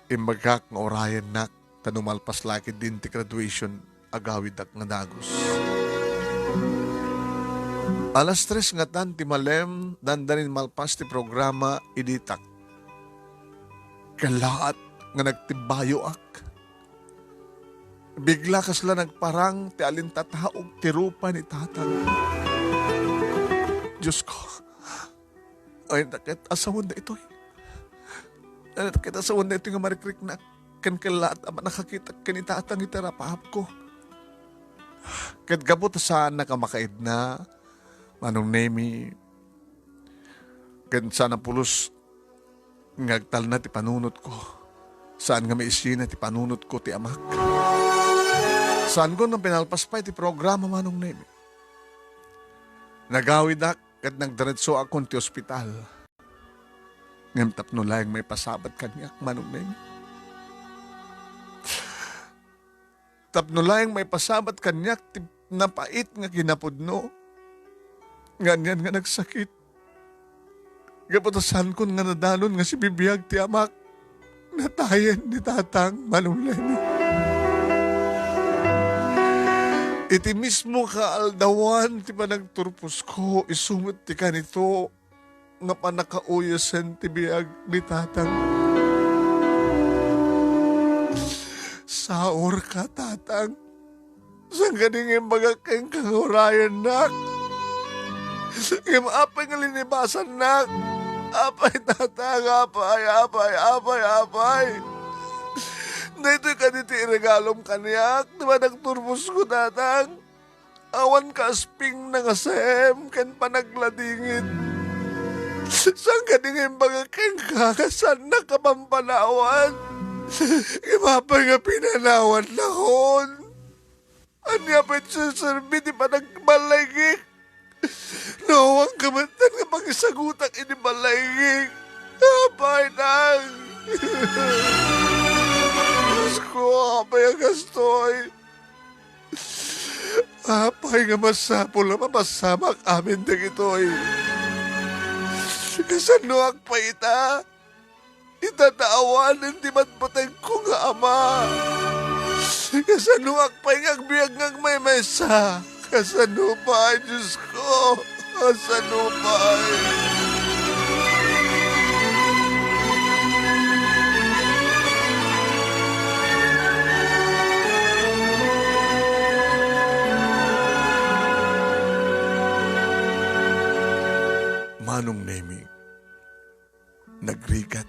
Imbagak nga orayan nak, tanumalpas laki din ti graduation, agawid ak nga dagos. Alas 3 nga tan ti malem, dandanin malpas ti programa, iditak. Kalaat nga nagtibayo ak. Bigla kasla nagparang ti alintataog ti rupa ni tatang. Diyos ko, ay nakit asawon na ito. Ay nakit asawon na ito nga marikrik na kan kalat ama nakakita ka ni tatang itarapahap ko. Kat gabot saan nakamakaid na manong nemi kan sana pulos ngagtal na ti panunot ko. Saan nga may isina ti panunot ko ti amak. Saan ko nang pinalpas pa ti programa manong nemi. Nagawid ak kat nagdiretso akong ti ospital. Ngam tapno lang may pasabat kanyak manong nemi. Tapno lang may pasabat kanyak ti napait nga kinapudno. Ganyan nga nagsakit. Gapatasan ko nga nadanon nga si bibiyag ti amak. Natayan ni tatang manulemi. Iti mismo kaaldawan ti panagturpos ko isumot ti kanito nga panakauyasan ti biyag ni tatang. Saor ka tatang. Saan ganingin baga kayong kangurayan nak? Apay nga linibasan nak. Apay tatang, apay. Dito'y kaniti regalom kaniyak. Diba nagturbos ko tatang? Awan ka asping na ngasem kan panagladingit. Saan ganingin baga kayong kakasan na kapampanawan? Apay nga pinanawan na kon. Anya pa susurbi di pa nagmalaygi. Nawang kamantan nga pangisagutak ini malaygi. Apay nang. Diyos ko, apay ang gastoy. Apay nga masapol na mapasamak amin dagitoy. Kasanuak pa ita. Itataawanan di matpatay ko nga ama. Kasanuak pa yung agbiag ng may mesa. Kasanupay, Diyos ko. Kasanupay. Manong Nemi, nagrigat.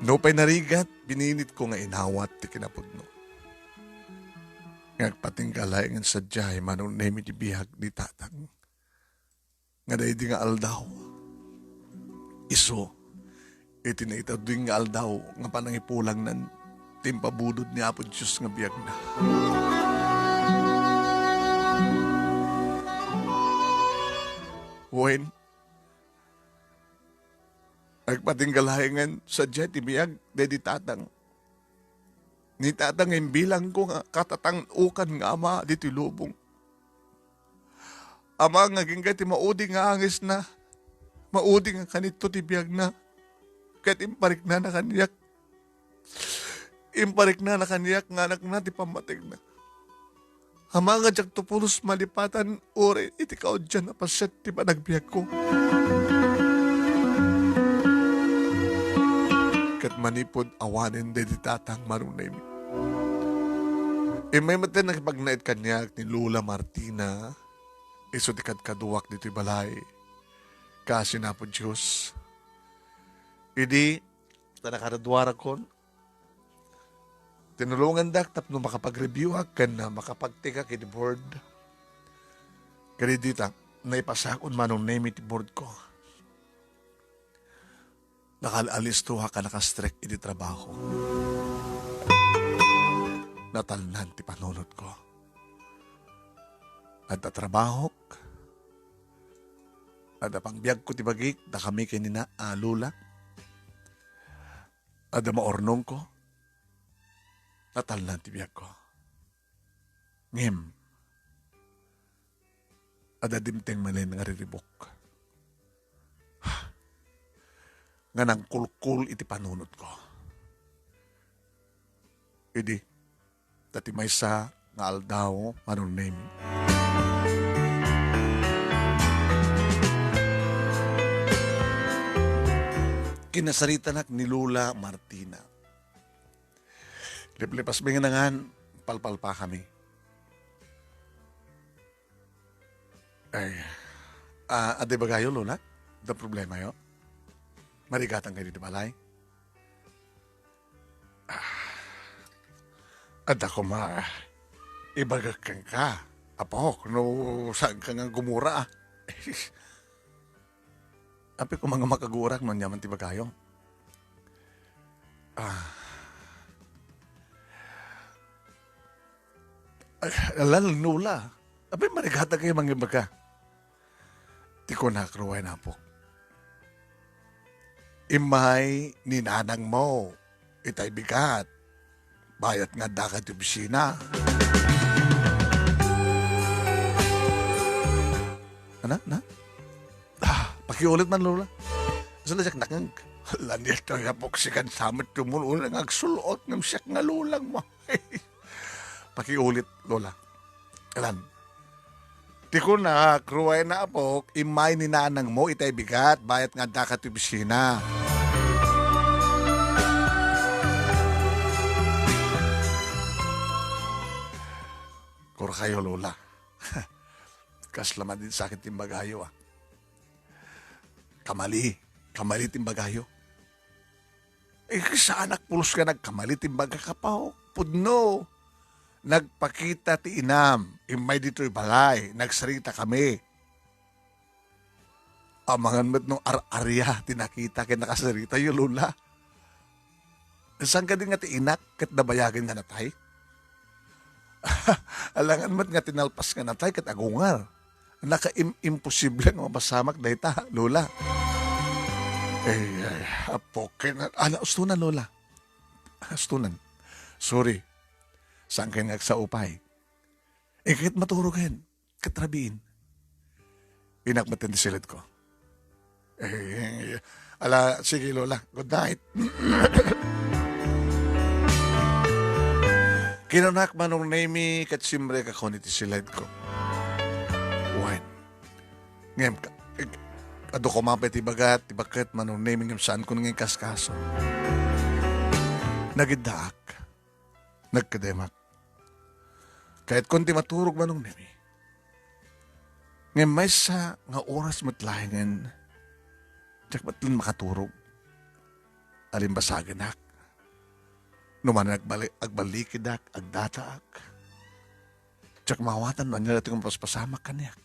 No pa'y narigat, bininit ko nga inawat ti kinapudno. Ngagpatinggalay nga sadyay manong Nemi di bihag ni tatang. Nga dahi di nga aldaw. Iso, iti na itaduing nga aldaw nga panangipulang nan timpabudod ni Apo Diyos nga biyag na. Wen, nagpatinggalahingan sa jet ibiyag dedi tatang. Ni tatang yung bilang ko nga katatang ukan nga ama dito lubong. Ama nga ginggati maudi nga angis na. Maudi nga kanito tibiyag na. Kahit imparik na nakaniyak. Imparik na nakaniyak nga anak na ti pamatig na. Ama nga jak tupulos malipatan ore iti kao dyan na pasyat ti panagbiyak ko. Kat manipod awanin de di tatang marunay mi. May matan nakipagnait kanyak ni Lola Martina. Iso di kadkaduwak dito'y balay. Kasi na po Diyos. Idi, tanakaradwara kon. Tinulungan dak tapno makapag-review kan na makapagtika kini board. Kaya dita, naipasakon manong name iti board ko. Nakalalis to ka nakastrek iti trabaho. Natalnan ti panunod ko. At trabaho at pangbiag ko ti bagik na kami kinina lula. At maornong ko. Natalnan ti biag ko. Ngem. At adimteng malin nga riribok. Nga nang kulkul iti panunod ko. Idi, dati may sa nga aldaw, anong name? Kinasarita nak ni Lola Martina. Liplipas binganangan, palpal pa kami. Ay, ade ba kayo, Lola? Da problema yo? Marigatan kayo dito balay? At ako ibagakan ka. Apo, no saan ka nga gumura. Api ko mga makagurak man yaman tiba kayo. Alal nula. Api marigatan kayo mga ibaga. Di ko nakruway na po. Imay ninanang mo. Itay bigat. Bayat nga dakat yung bisina. Ano? Na? Pakiulit man, Lola. Asa na siya nakang, hala niya tayo poksikan samit tumulo nga agsulot ng siya nga lulang mo. Pakiulit, Lola. Alam, di ko na, kruway na apok, imay ni nanang mo, itay bigat, bayat nga dakat yung bisina. Kuro kayo, Lola. Kaslaman din sa akin timbagayo, ah. Kamali timbagayo. Sa anak pulos ka nagkamali timbaga ka pa, oh. Pudno. Nagpakita ti inam, imay dito'y balay, nagsarita kami. Amangan mo't nung ar-arya, tinakita kaya nakasarita yung Lola. Saan ka din nga ti inak, kat nabayagin nga natay? Alangan mo't nga tinalpas nga natay, kat agungar. Naka-imposible nga mabasamak dahil ta, Lola. Apokin. Ustunan, Lola. Ustunan. Sorry. Saan kayo nagsaupay? Kahit maturugan, katrabiin. Pinakmatin di silid ko. Sige, Lola. Good night. Kinanak manong name kat simbre ka koniti silid ko. Wine. Ngayon, ado ko mapet ibagat, ibakat manong name ng saan ko nanging kaskaso. Nagidaak. Nagkademak. Kahit konti maturog manong nemi. Ngayon may sa nga oras matlahingan, tsak ba't lang makaturog? Alimbasaganak. Numan agbalikidak, agdataak. Tsak mawatan man nila itong paspasamak kanyak.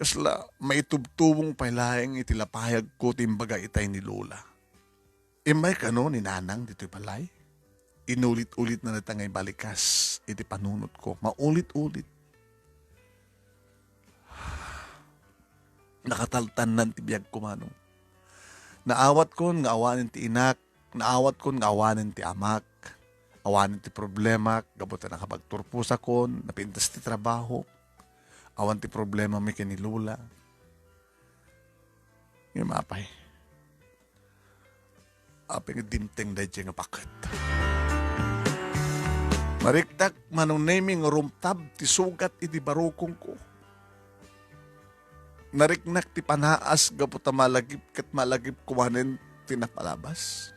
Kasla may tubtubong pailayang itilapayag ko timbaga itay ni Lola. Imay kano ni Nanang dito'y palay? Inulit-ulit na natangay balikas, iti panunot ko. Maulit-ulit. Nakataltan ng tibiyag ko manong. Naawat ko nga awanin ti inak, naawat ko nga awanin ti amak, awanin ti problema, gabutan nakapagturpusa ko, napintas ti trabaho, awan ti problema may kinilula. Yung mapay. Apeng dimteng da dyan nga paket. Mariktak manong naming rumtab ti sugat iti barukong ko. Nariknak ti panaas gaputa malagip kat malagip kumanin tinapalabas.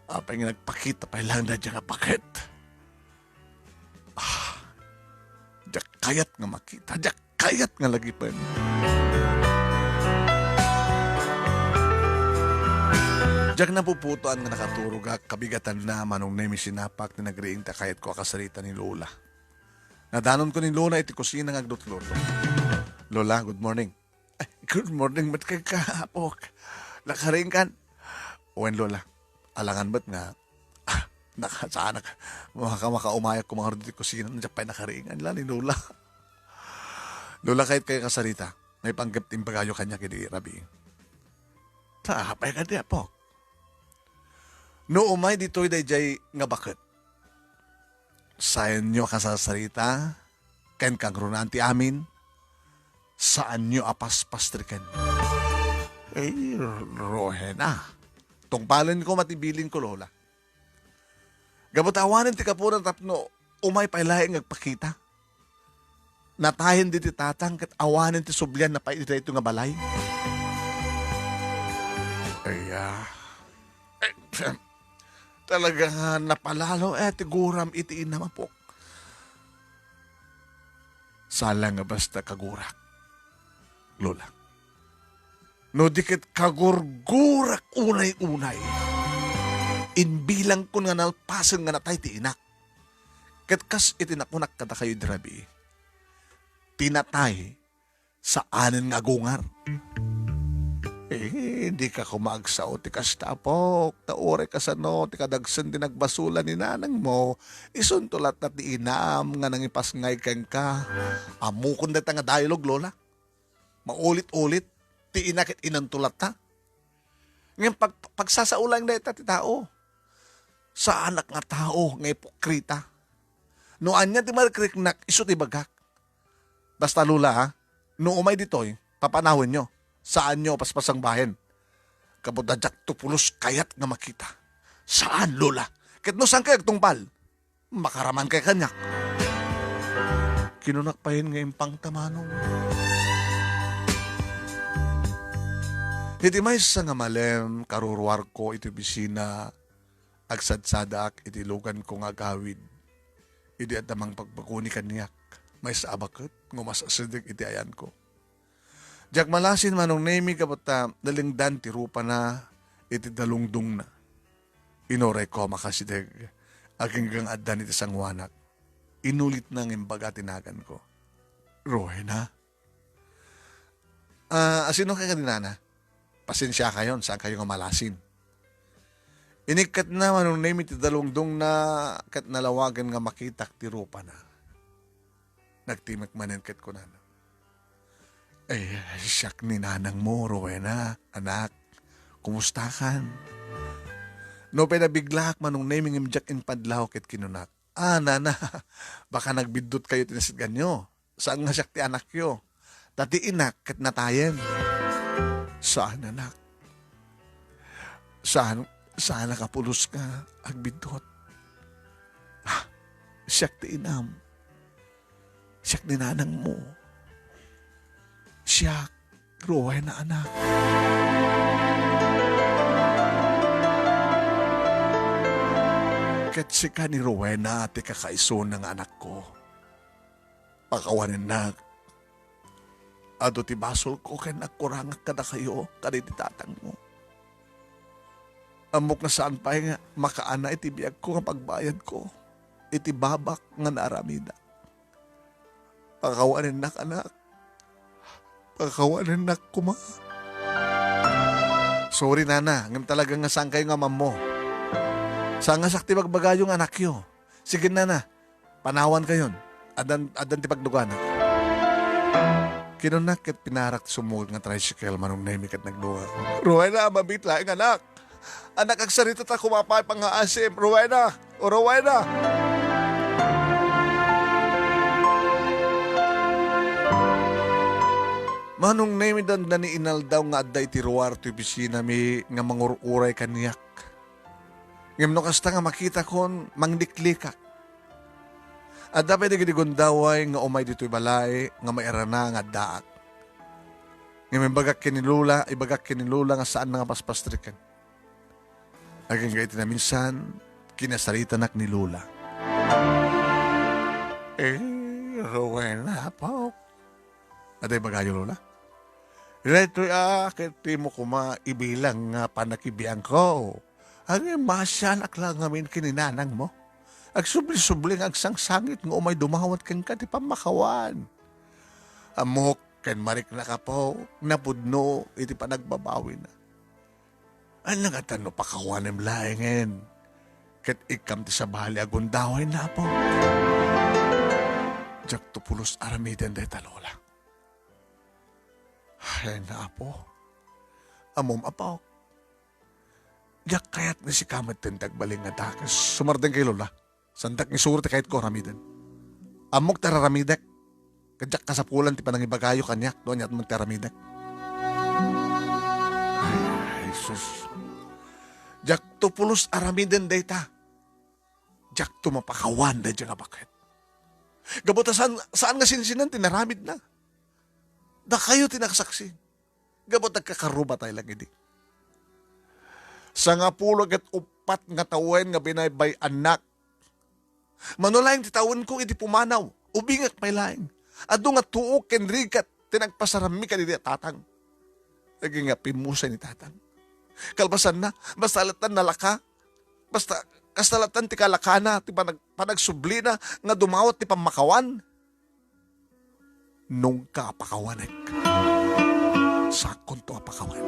Apeng nagpakita pa lang na dyan nga paket. Diyak kayat nga makita, diyak kayat nga lagipan. Diyak napuputoan nga nakaturog kabigatan na manong nemi sinapak na nagriing takayat ko akasarita ni Lola. Nadanon ko ni Lola iti kusina nga agdot-loto. Lola, good morning. Ay, good morning, mat kay kaapok. Nakaring kan. Uwen, Lola, alangan ba't nga, saan makaumayak ko mga rin kusina, nandiyan pa'y nakaringan lang ni Lola. Lola, kahit kayo kasarita, may panggap timbagayo kanya kini Rabi. Tapay ka di, apok. No umay dito'y dayjay nga bakit. Saan nyo kasasarita, ken kang runanti amin, saan nyo apaspastrikan. Rohena. Tungpalan ko matibilin ko, Lola. Gabutawanin ti kapunan tapno, umay pailaing agpakita. Natahin di ti tatang kat awanin ti sublian na paita ito nga balay. Talaga napalalo ti guram iti inamapok. Sala nga basta kagurak, Lola. No dikit kagurgurak unay-unay. Inbilang ko nga nalpasan nga natay ti inak. Kat kas itinakunak kada kayo drabi. Tinatay sa anin nga gungar. Hindi ka kumagsaw, ti kastapok, taore ka sa no, ti kadagsan din nagbasulan ni nanang mo, isuntulat na ti inam, nga nangipasngay kang ka. Amukon na nga dialogue, Lola. Maulit-ulit, ti inakit inantulat ta. Ngayon, pagsasaulang na ita ti tao, sa anak nga tao, nga ipokrita. No anya ti marikrik iso ti bagak. Basta lula ha, no umay ditoy, papanahon nyo. Saan nyo paspasang bahin? Kabudadyak tupulos kayat nga makita. Saan lula? Ket no saan kay tungpal? Makaraman kay kanyak. Kinunakpahin nga impang tamanong. Iti may sa nga malem, karuruar ko iti bisina, agsadsadak iti lugan ko nga gawid. Iti at namang pagpakuni kanyak, may sa abakot, ngumasasidik iti ayan ko. Diyak malasin manong nemi kapata dalingdan ti rupa na iti dalungdung na. Inoray ko makasidig, aking gang adan iti sangwanak. Inulit nang imbaga tinagan ko. Rowena? Asino kayo kanina? Pasensya kayon, saan kayo nga malasin? Inikat na manong name iti dalungdong na kat nalawagan nga makitak ti rupa na. Nagtimak manenket ko na. Eh, siyak ni nanang mo, Rowena, anak. Kumusta kan? No pinabigla manong naming imjak in padlaw ket kinunak. Nana, baka nagbidot kayo tinasidgan nyo. Saan nga siyak ti anak yo? Tati inak ket natayen. Saan anak? Saan nakapulos ka agbidot? Siyak ti inam. Siyak ni nanang mo. Siyak, Rowena anak. Ket sika ni Rowena ti kakaiso ng anak ko. Pakawanin na. Ado ti basol ko ken nagkurangak kada kayo kada iti tatang mo. Amok na saan pa nga makaana iti biyag ko nga pagbayad ko. Iti babak nga naaramida. Pakawanin na anak. Pakawanin na kuma. Sorry nana, ngam talaga nga saan kayo nga mammo. Saan nga sakti magbagayong anak yo. Sige na, panawan kayon. Adan ti pagduganan. Kinunakit pinarak sumugod nga tricycle manong naimik at nagduwa. Rowena, mabitla ang anak. Anak ang sarito ta kumapay pang haasim. Rowena! O Rowena! Manong naimidan na ni inal daw nga aday ti ruwar ti bisina mi nga mangururay kaniyak. Ngam no kasta nga makita kon mangdiklikak. At dapat nagigundaway nga umay dito'y balay nga mairana nga daak. Ngam ibagak kinilula nga saan nga paspastrikan. Aging gait na minsan, kinasarita nak ni Lula. Rowena po. Aday bagayo Lula? Reto'y kiti mo kuma ibilang nga panakibiyang ko. Ang masyanak lang ngamin kininanang mo. Ag subli-subling ag sangsangit nga umay dumawat ken ka ti pamakawan. Amok ken marik na ka po, napudno iti panagbabawi na. Ano nga tano pakawanem laengen. Ket ikam ti sa bahali agundaway na po. Jak tupulos aramiden day talola. Ay na po. Amom apaw. Jak kayat ni si kamat tentag baling nga dakas. Sumardeng kay Lola. Sandak ni surte kahit ko ramiden. Amok tararamidek. Kadyak kasapulan ti panangibagayo kanyak. Doon yat mong taramidek. Ay, sus. Jak tupulos aramiden day ta. Jak tumapakawan day dyan nga bakit. Gabuta saan nga sinsinan tinaramid na. Da kayo tinaksaksi. Gabot nagkakaruba tayo lang hindi. Sa nga pulag at upat nga tawen nga binaybay anak. Manulayang titawin ko iti pumanaw. Ubingak may laing. Ado nga tuok ken rigat tinagpasarami ka ni tatang. Naging nga pimusay ni tatang. Kalbasan na, basta alatan nalaka. Basta kastalatan ti kalakana, ti panagsubli na nga dumawat ti pamakawan. Nung kapakawanek. Sakon to apakawan.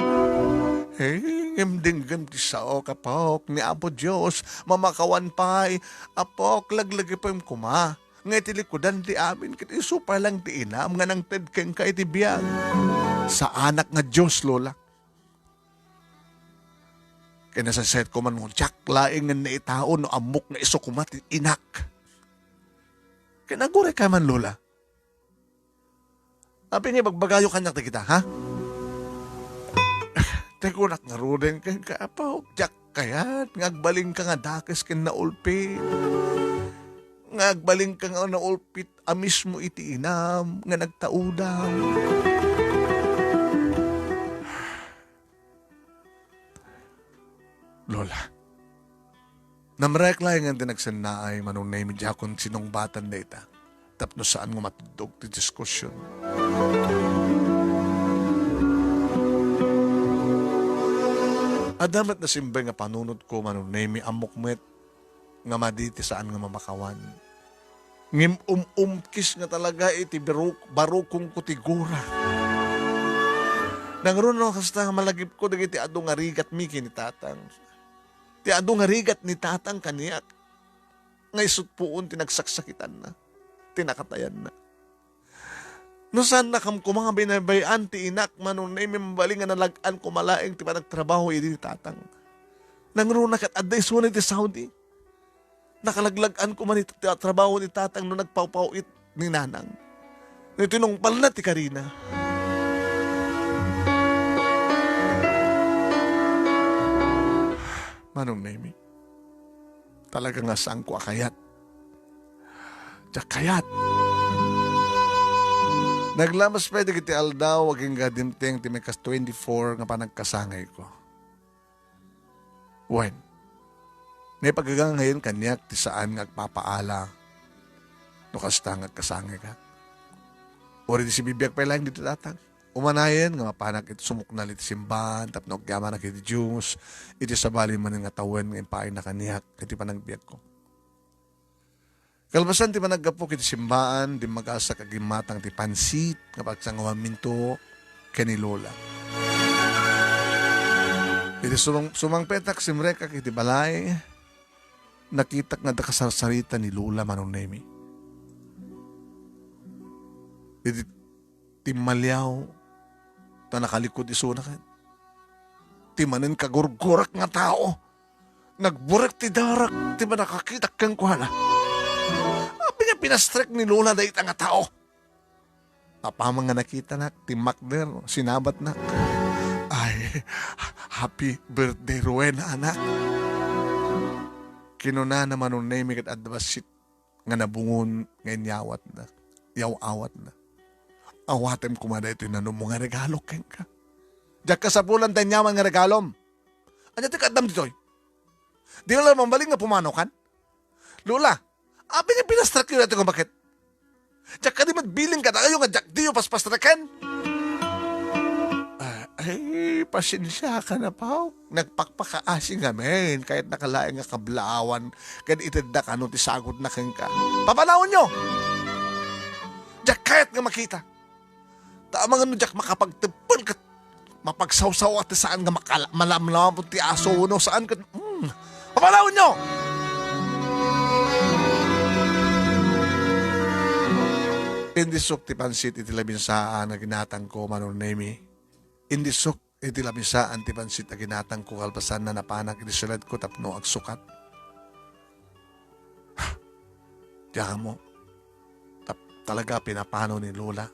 Hey, imdinggam ti sao kapok ni Apo Diyos, mamakawan pa'y, apok laglagi pa yung kuma. Nga iti likudan ti amin, kiti super lang ti inam, nga nang tedkeng ka iti biyag. Sa anak nga Diyos, Lola. Kaya nasaset ko man ngudyak, laing nga naitao no amok na iso kumat inak. Kaya naguray ka man, Lola. Abi nga bagbagayo kanyak ta kita, ha? Teko nak nga ruden kang kaapaw, jak kayat, ngagbaling ka nga dakes ken naulpit. Ngagbaling ka nga naulpit, amis mo iti inam, nga nagtaudam. Lola, namreklay nga tinagsannaay manunay medya kung sinong batan na ita. Tapno saan nga matudog ti diskusyon. Adamat na simbay nga panunod ko manunay mi amokmet nga maditi saan nga mamakawan. Ngim umkis nga talaga iti barukong kutigura. Nangron no kasta nga malagip ko dagiti adu nga rigat mi kini tatang. Ti adu nga rigat ni tatang kaniyak. Nga isutpuon tinagsaksakitan na. Tinakatayan na. No saan na kam mga binabayan ti inak manunay mimbaling nga nalagaan ko malaing ti panagtrabaho idi ni tatang. Nangron na kat aday sunay ti Saudi. Nakalaglagan ko man iti trabaho ni tatang no nagpawpawit ni nanang. Ito nung pala ti Karina. Manong Nemi, talaga nga saan ko akayat. Diyak kayat. Naglamas pwede kiti aldaw, waging gadimteng ti mekas 24 nga panagkasangay ko. When? May pagagang ngayon kanyak ti saan nga agpapaala no kasta nga kasangay ka. Ori di si bibiyag pa lang dito datang. Umanayan nga mapanak iti sumuknal iti simbahan tapno agyaman na iti Diyos iti sabali man nga tawen nga impaay na kaniyak iti panagbiyak ko. Kalbasan ti panaggapo iti simbahan di mag-asa kagimatang ti pansit nga pagsangawan minto kani Lola. Iti sumang petak simrekak iti balay nakitak nga dakasarsarita ni Lola manong Nemi. Iti timalyaw ta nakalikod iso na kan. Ti manen kagurgurak nga tao. Nagburak ti darak, ti ba nakakita kang kuhala. Abi nga pinastrek ni Lola da ita nga tao. Apamang nga nakita na, ti Macder, sinabat na. Ay, happy birthday Rowena anak. Kinuna naman nung name kat advasit nga nabungon ngayon yawat na. Yaw-awat na. Awatem kumada ito na mga regalo ken ka. Diyak ka sa pulan tayo nyaman nga regalom. Anya ti kadam ditoy. Di na lang mambaling nga pumano kan? Lola, abi nga pinastrak yun natin kung bakit. Diyak ka di magbiling ka na kayo nga diyak diyo paspastrakan. Ay, pasensya ka na pa. Nagpakpakaasing ngamin kahit nakalaing nga kablaawan kahit itanda ka no ti sagod na keng ka. Papanahon nyo! Diyak kahit nga makita. Tamang ano diyak makapagtipon ka mapagsawsaw at saan nga malamlam ti aso no saan ka papanahon nyo! Hindi sok ti pansit iti labinsaan na ginatang ko manong Nemi. Hindi sok iti labinsaan ti pansit na ginatang ko kalpasan na napanak iti sulad ko tapno agsukat. Diyan mo. Talaga pinapano ni Lola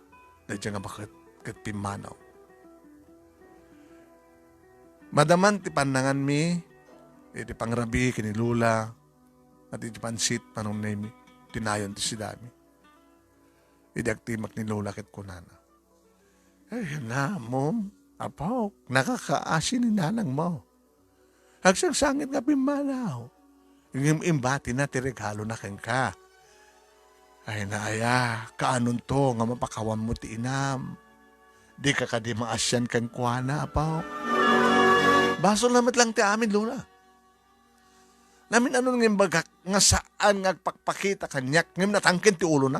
na diyan nga bakit pimanaw. Madaman ti panangan mi, iti pangrabi kini Lola, at iti pansit manong Nemi, tinayon ti sidami. Iti agtimak ni Lola ket kunana. Ay na, mom, apaw, nakakaasin ni nanang mo. Agsangsangit nga pimanaw. Yung imbati na ti regalo na ken ka. Ay naaya, kaanon to nga mapakawan mo ti inam. Di ka kadi maasyan kang kuwana, apaw. Baso lamat lang ti amin, Lola. Namin ano ngim bagak nga saan nga pagpakita kanyak ngim natangkin ti ulo na.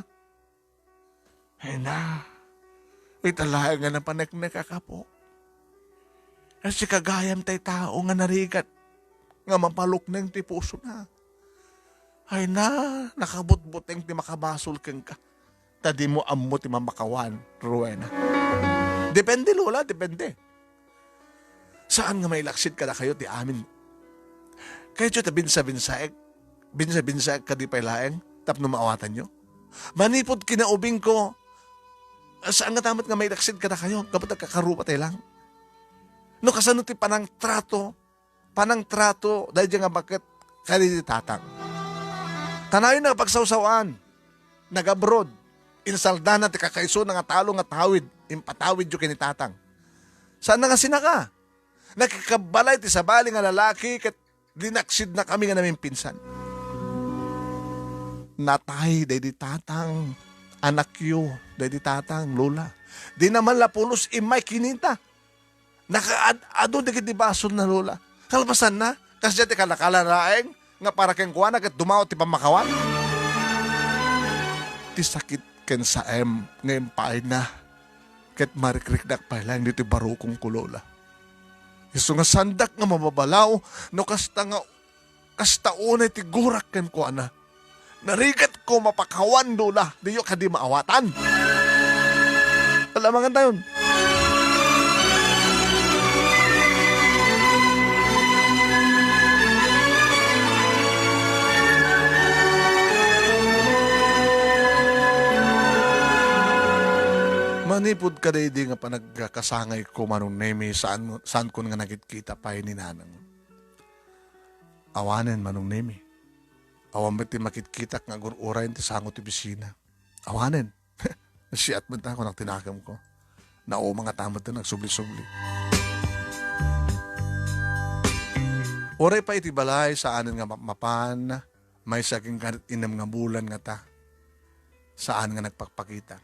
Ay na, italahay nga na panagnak po. Kasi kagayam tay tao nga narigat nga mapalok ng ti puso na. Ay na, nakabut-buteng ti makabasol keng ka. Tadi mo ammo ti mamakawan, Rowena. Depende, Lola, depende. Saan nga may laksid ka na kayo ti amin? Kayo ta binsa-binsaeg ka di pailaeng, tapno maawatan nyo? Manipod kinaubing ko, Saan nga tamat nga may laksid ka na kayo, kapag nagkakarupa tayo lang. No, kasano ti panang trato, dahil diyan nga bakit kali ti tatang. Tanayon na pagsawsawan, nag-abroad, insalda na ti kakaiso na nga talo nga tawid, impatawid yung kinitatang. Saan na nga sinaka? Nakikabalay ti sabali nga lalaki, kat dinaksid na kami nga namin pinsan. Natay, day di tatang, anak yu, day di tatang, lola. Di naman lapulos imay kininta. Nakaado digit di bason na lola. Kalpasan na, kasi ti kalakalaraeng, nga para keng kuwana, kat dumaw ti pamakawan. Ti sakit ken sa ngayon paay na, kat marikrik dak pa lang dito barukong kulola. Iso nga sandak nga mababalaw, no kasta unay ti gurak ken kuwana. Narigat ko mapakawan lola, diyo ka di maawatan. Alamangan tayon. Manipod ka day di nga pa nagkasangay ko manong nemi saan ko nga nagkita pa ni nanang. Awanen manong nemi. Awan ba ti makitkitak nga gururay ti sangot ti bisina. Awanen. Nasiyat mo ta ako nang tinakam ko. Na mga tamad na nagsubli-subli. Oray pa iti balay saanin nga mapan, may saking inam nga bulan nga ta. Saan nga nagpakpakita.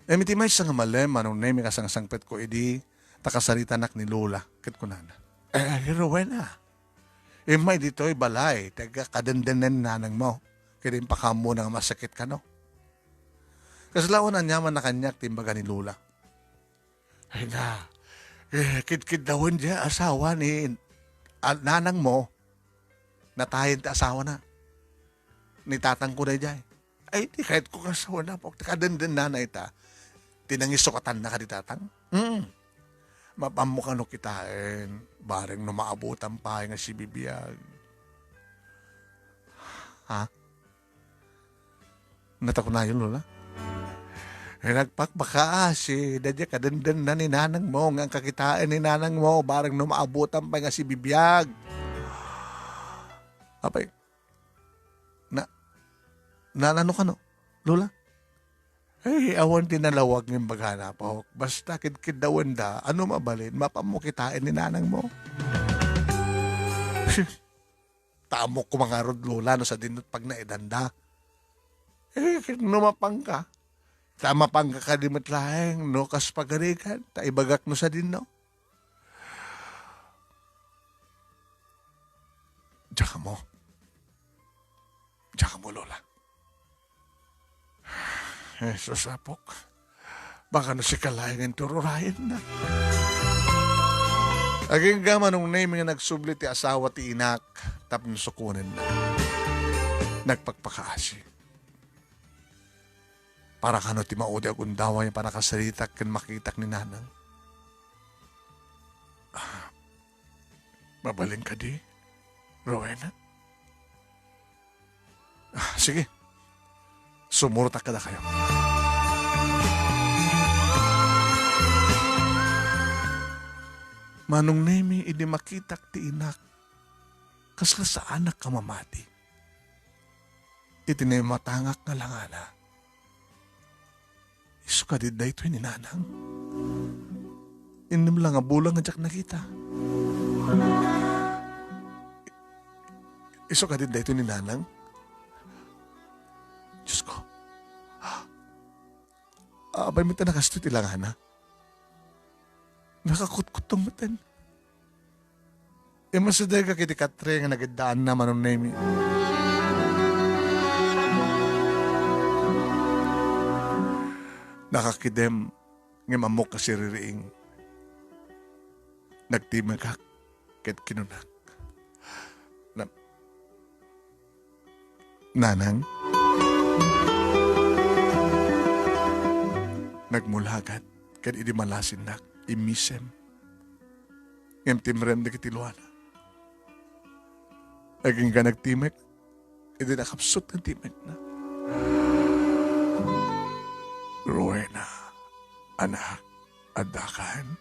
Miti may isang malem, anong nemi kasang-sangpet ko, takasarita nak ni Lola. Kit ko nana. Rowena. May dito'y balay, taga kadandanan nanang mo. Kaya din pakamo nang masakit ka, no? Kaslawan na nyaman na kanyak timbaga ni Lola. Ay na, kid dawon diya asawa ni nanang mo. Natayin ta asawa na. Ni tatang ko na diya. Ay, di kahit ko kasawa na po. Kadandan na ita. Tinangisukatan na ka di tatang? Mapamukha no kitain. Bareng no maabutan pa nga si bibiyag. Ha? Natak na yun, Lola? Nagpakbaka si dadya kadandan na ni nanang mo. Ang kakitain ni nanang mo. Bareng no maabutan pa nga si bibiyag. Apay, nanano ka no, Lola? Ay, awan tinalawag ng bagana pa. Basta kid-kidawan da, ano mabalin, mapamukitain ni nanang mo. Tamok ko mga rod, Lola, no sa dinot pag naidanda. Numapang ka. Tamapang ka di matlaeng, no kas pagarikan, taibagak no sa din, no? Tsaka mo, Lola. Jesus apok. Baka na si kalayang tururayan na. Aging gama nung name nga nagsubli ti asawa ti inak tapos sukunin na. Nagpagpakaasi. Para kano ti maudi akong daway para kasalitak kan makitak ni nanang. Mabaling ka di, Rowena? Sige. Sumurta ka na kayo. Manong nemi, hindi makitak ti inak. Kasla sa anak ka mamati. Itinay matangak nga lang ana. Isu ka din na ito'y ni nanang. Inim lang nga bulang nga jak nakita. Isu ka din na ito'y ni nanang. Diyos ko. Abay mita nakasto tilangan na. Nakakutkutong matan. Masuday ka kiti katre nga nagidaan na manong nemi. Nakakidem nga mamok ka siririing. Nagtimagak ket kinunak. Nanang? Nagmulagat, kan idi malasin nak, imisem. Ngem timrem na kitiluana. Aging ka nagtimek, idi nakapsot ng timek na. Rowena. Anak, adakan.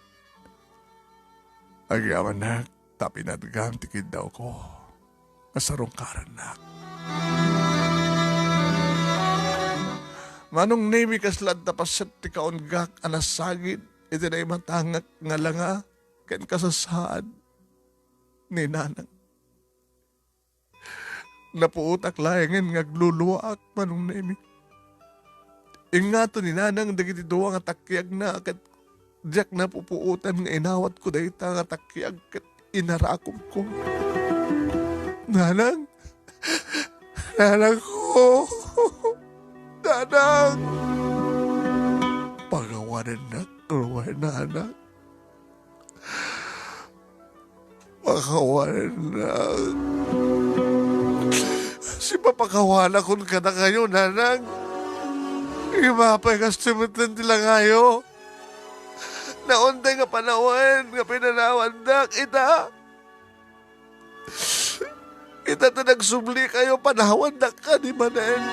Agyaman nak, tapi nadgam tikid daw ko. Masarong karan nak. Manong nemi kaslad tapasat ti kaungak anasagid, iti na imatangak nga langa, ken kasasaan ni nanang. Napuutak layangan ngagluluwaak manong nemi. Ingato ni nanang dagiti duwa nga takyag na kat diyak na pupuutan nga inawat ko dayta nga takyag kat inarakom ko. Nanang! Nanang ko! Nanang! Pagawanan na, kawanan na anak. Pagawanan na. Si papakawana kun ka na kayo, nanang. Imapay kastimutan tila kayo. Naunday nga panawan, nga pinanawandak, ita. Ita ta nagsubli kayo, panawandak ka di manen.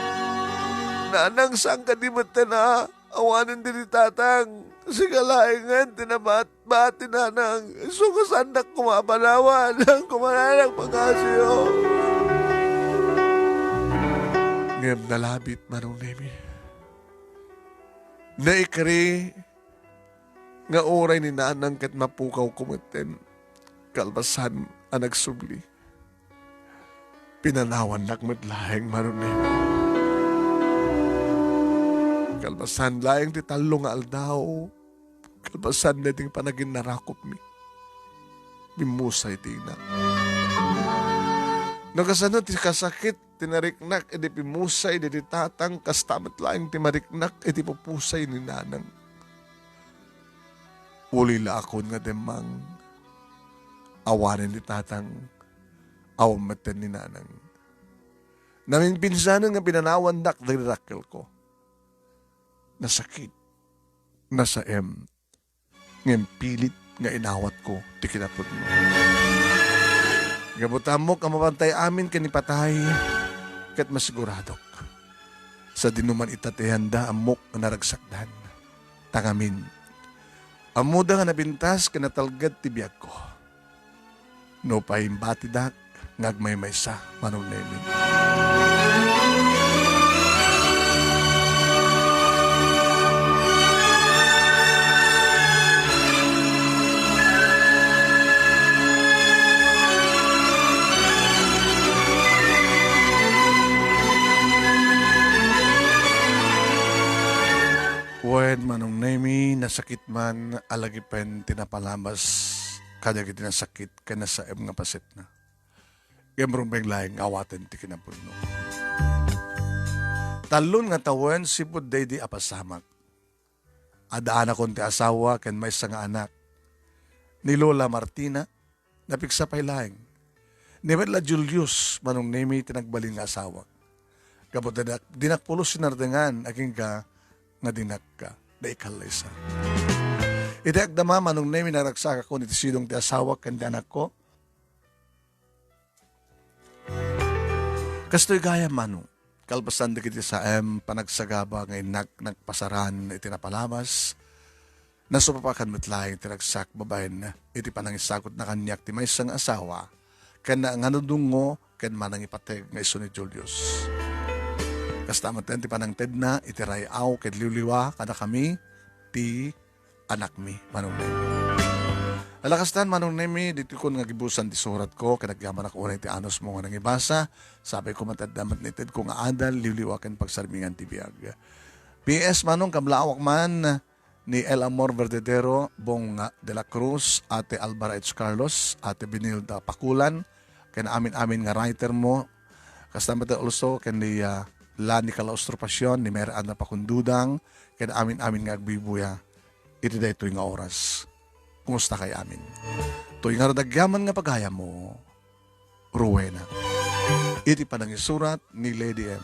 Nanang sang ka di matana, awanin din ni tatang. Sigalaingan, tinabat-bati nanang. Sungasandak kumapanawan, kumananang pagkasiyo. Ngem nalabit manong nemi. Naikari nga oray ni nanang kat mapukaw kumuten kalbasan ang nagsubli. Pinanawan nakmet laheng marunin. Kalbasan laheng ti talo nga aldaw. Kalbasan na ting panagin narakop mi. Bimusay tina. Nagasanod ti kasakit, tinariknak, edi pimusay, edi tatang, kastamat laing ti mariknak, edi pupusay ni nanang. Uli lakon nga demang, awanin ni tatang, awamatan ni nanang. Namin pinsanan nga pinanawandak, dagdakil ko. Nasakit, nasa ngayon pilit nga inawat ko, ti kinapod mo. Gabutan mo kamapantay amin kanipatay kat masiguradok. Sa dinuman itatihanda amok na naragsakdan. Tangamin. Amuda nga nabintas kanatalgad tibiyag ko. No paimbatidak ngagmay maysa manong nemin. Wen manong nemi nasakit man alagi pen tinapalamas kada kiti nasakit kana sa nga pasit na. Gemrong beng laing awaten ti kinapuno. Talon nga tawen sipud day di apasamak. Adaan akong ti asawa ken may nga anak. Ni Lola Martina napiksa pay laing. Ni Medla Julius manong nemi tinagbalin nga asawa. Kapot dinakpulos sinardengan aking ka nga dinak ka, da ikalaysa. Iti agdama manong nemi naragsaka ko niti sidong ti asawa kandi anak ko. Kastoy gaya manong, kalpasan di kiti sa panagsagaba ngay nagpasaran iti napalamas, nasupapakan metlaing tinagsak babaen iti panangisakot na kanyak ti may isang asawa, kaya nga nudungo, kaya manang ipateg nga iso ni Julius. Kastamat ti panang ted na, itiray aw, ket liwliwa, kada kami, ti anak mi, manong nemi. Alakastan, manong nemi, dito ko nga gibusan ti surat ko, kanagyaman ako unay ti anos mo nga nangibasa, sabi ko matadamat ni ted ko nga adal, liwliwa ken pagsarmingan ti biyag. PS, manong kamlaawak man, ni El Amor Verdadero, Bong de la Cruz, Ate Alvara H. Carlos, Ate Benilda Pakulan, ken amin-amin nga writer mo, kastamat also, ken ni Lani Kalaustropasyon, ni Mera Ana Pakundudang, kaya amin-amin nga agbibuya, iti day ito'y nga oras. Kumusta kay amin? Ito'y nga radagyaman nga pagaya mo, Rowena. Iti panangisurat ni Lady M.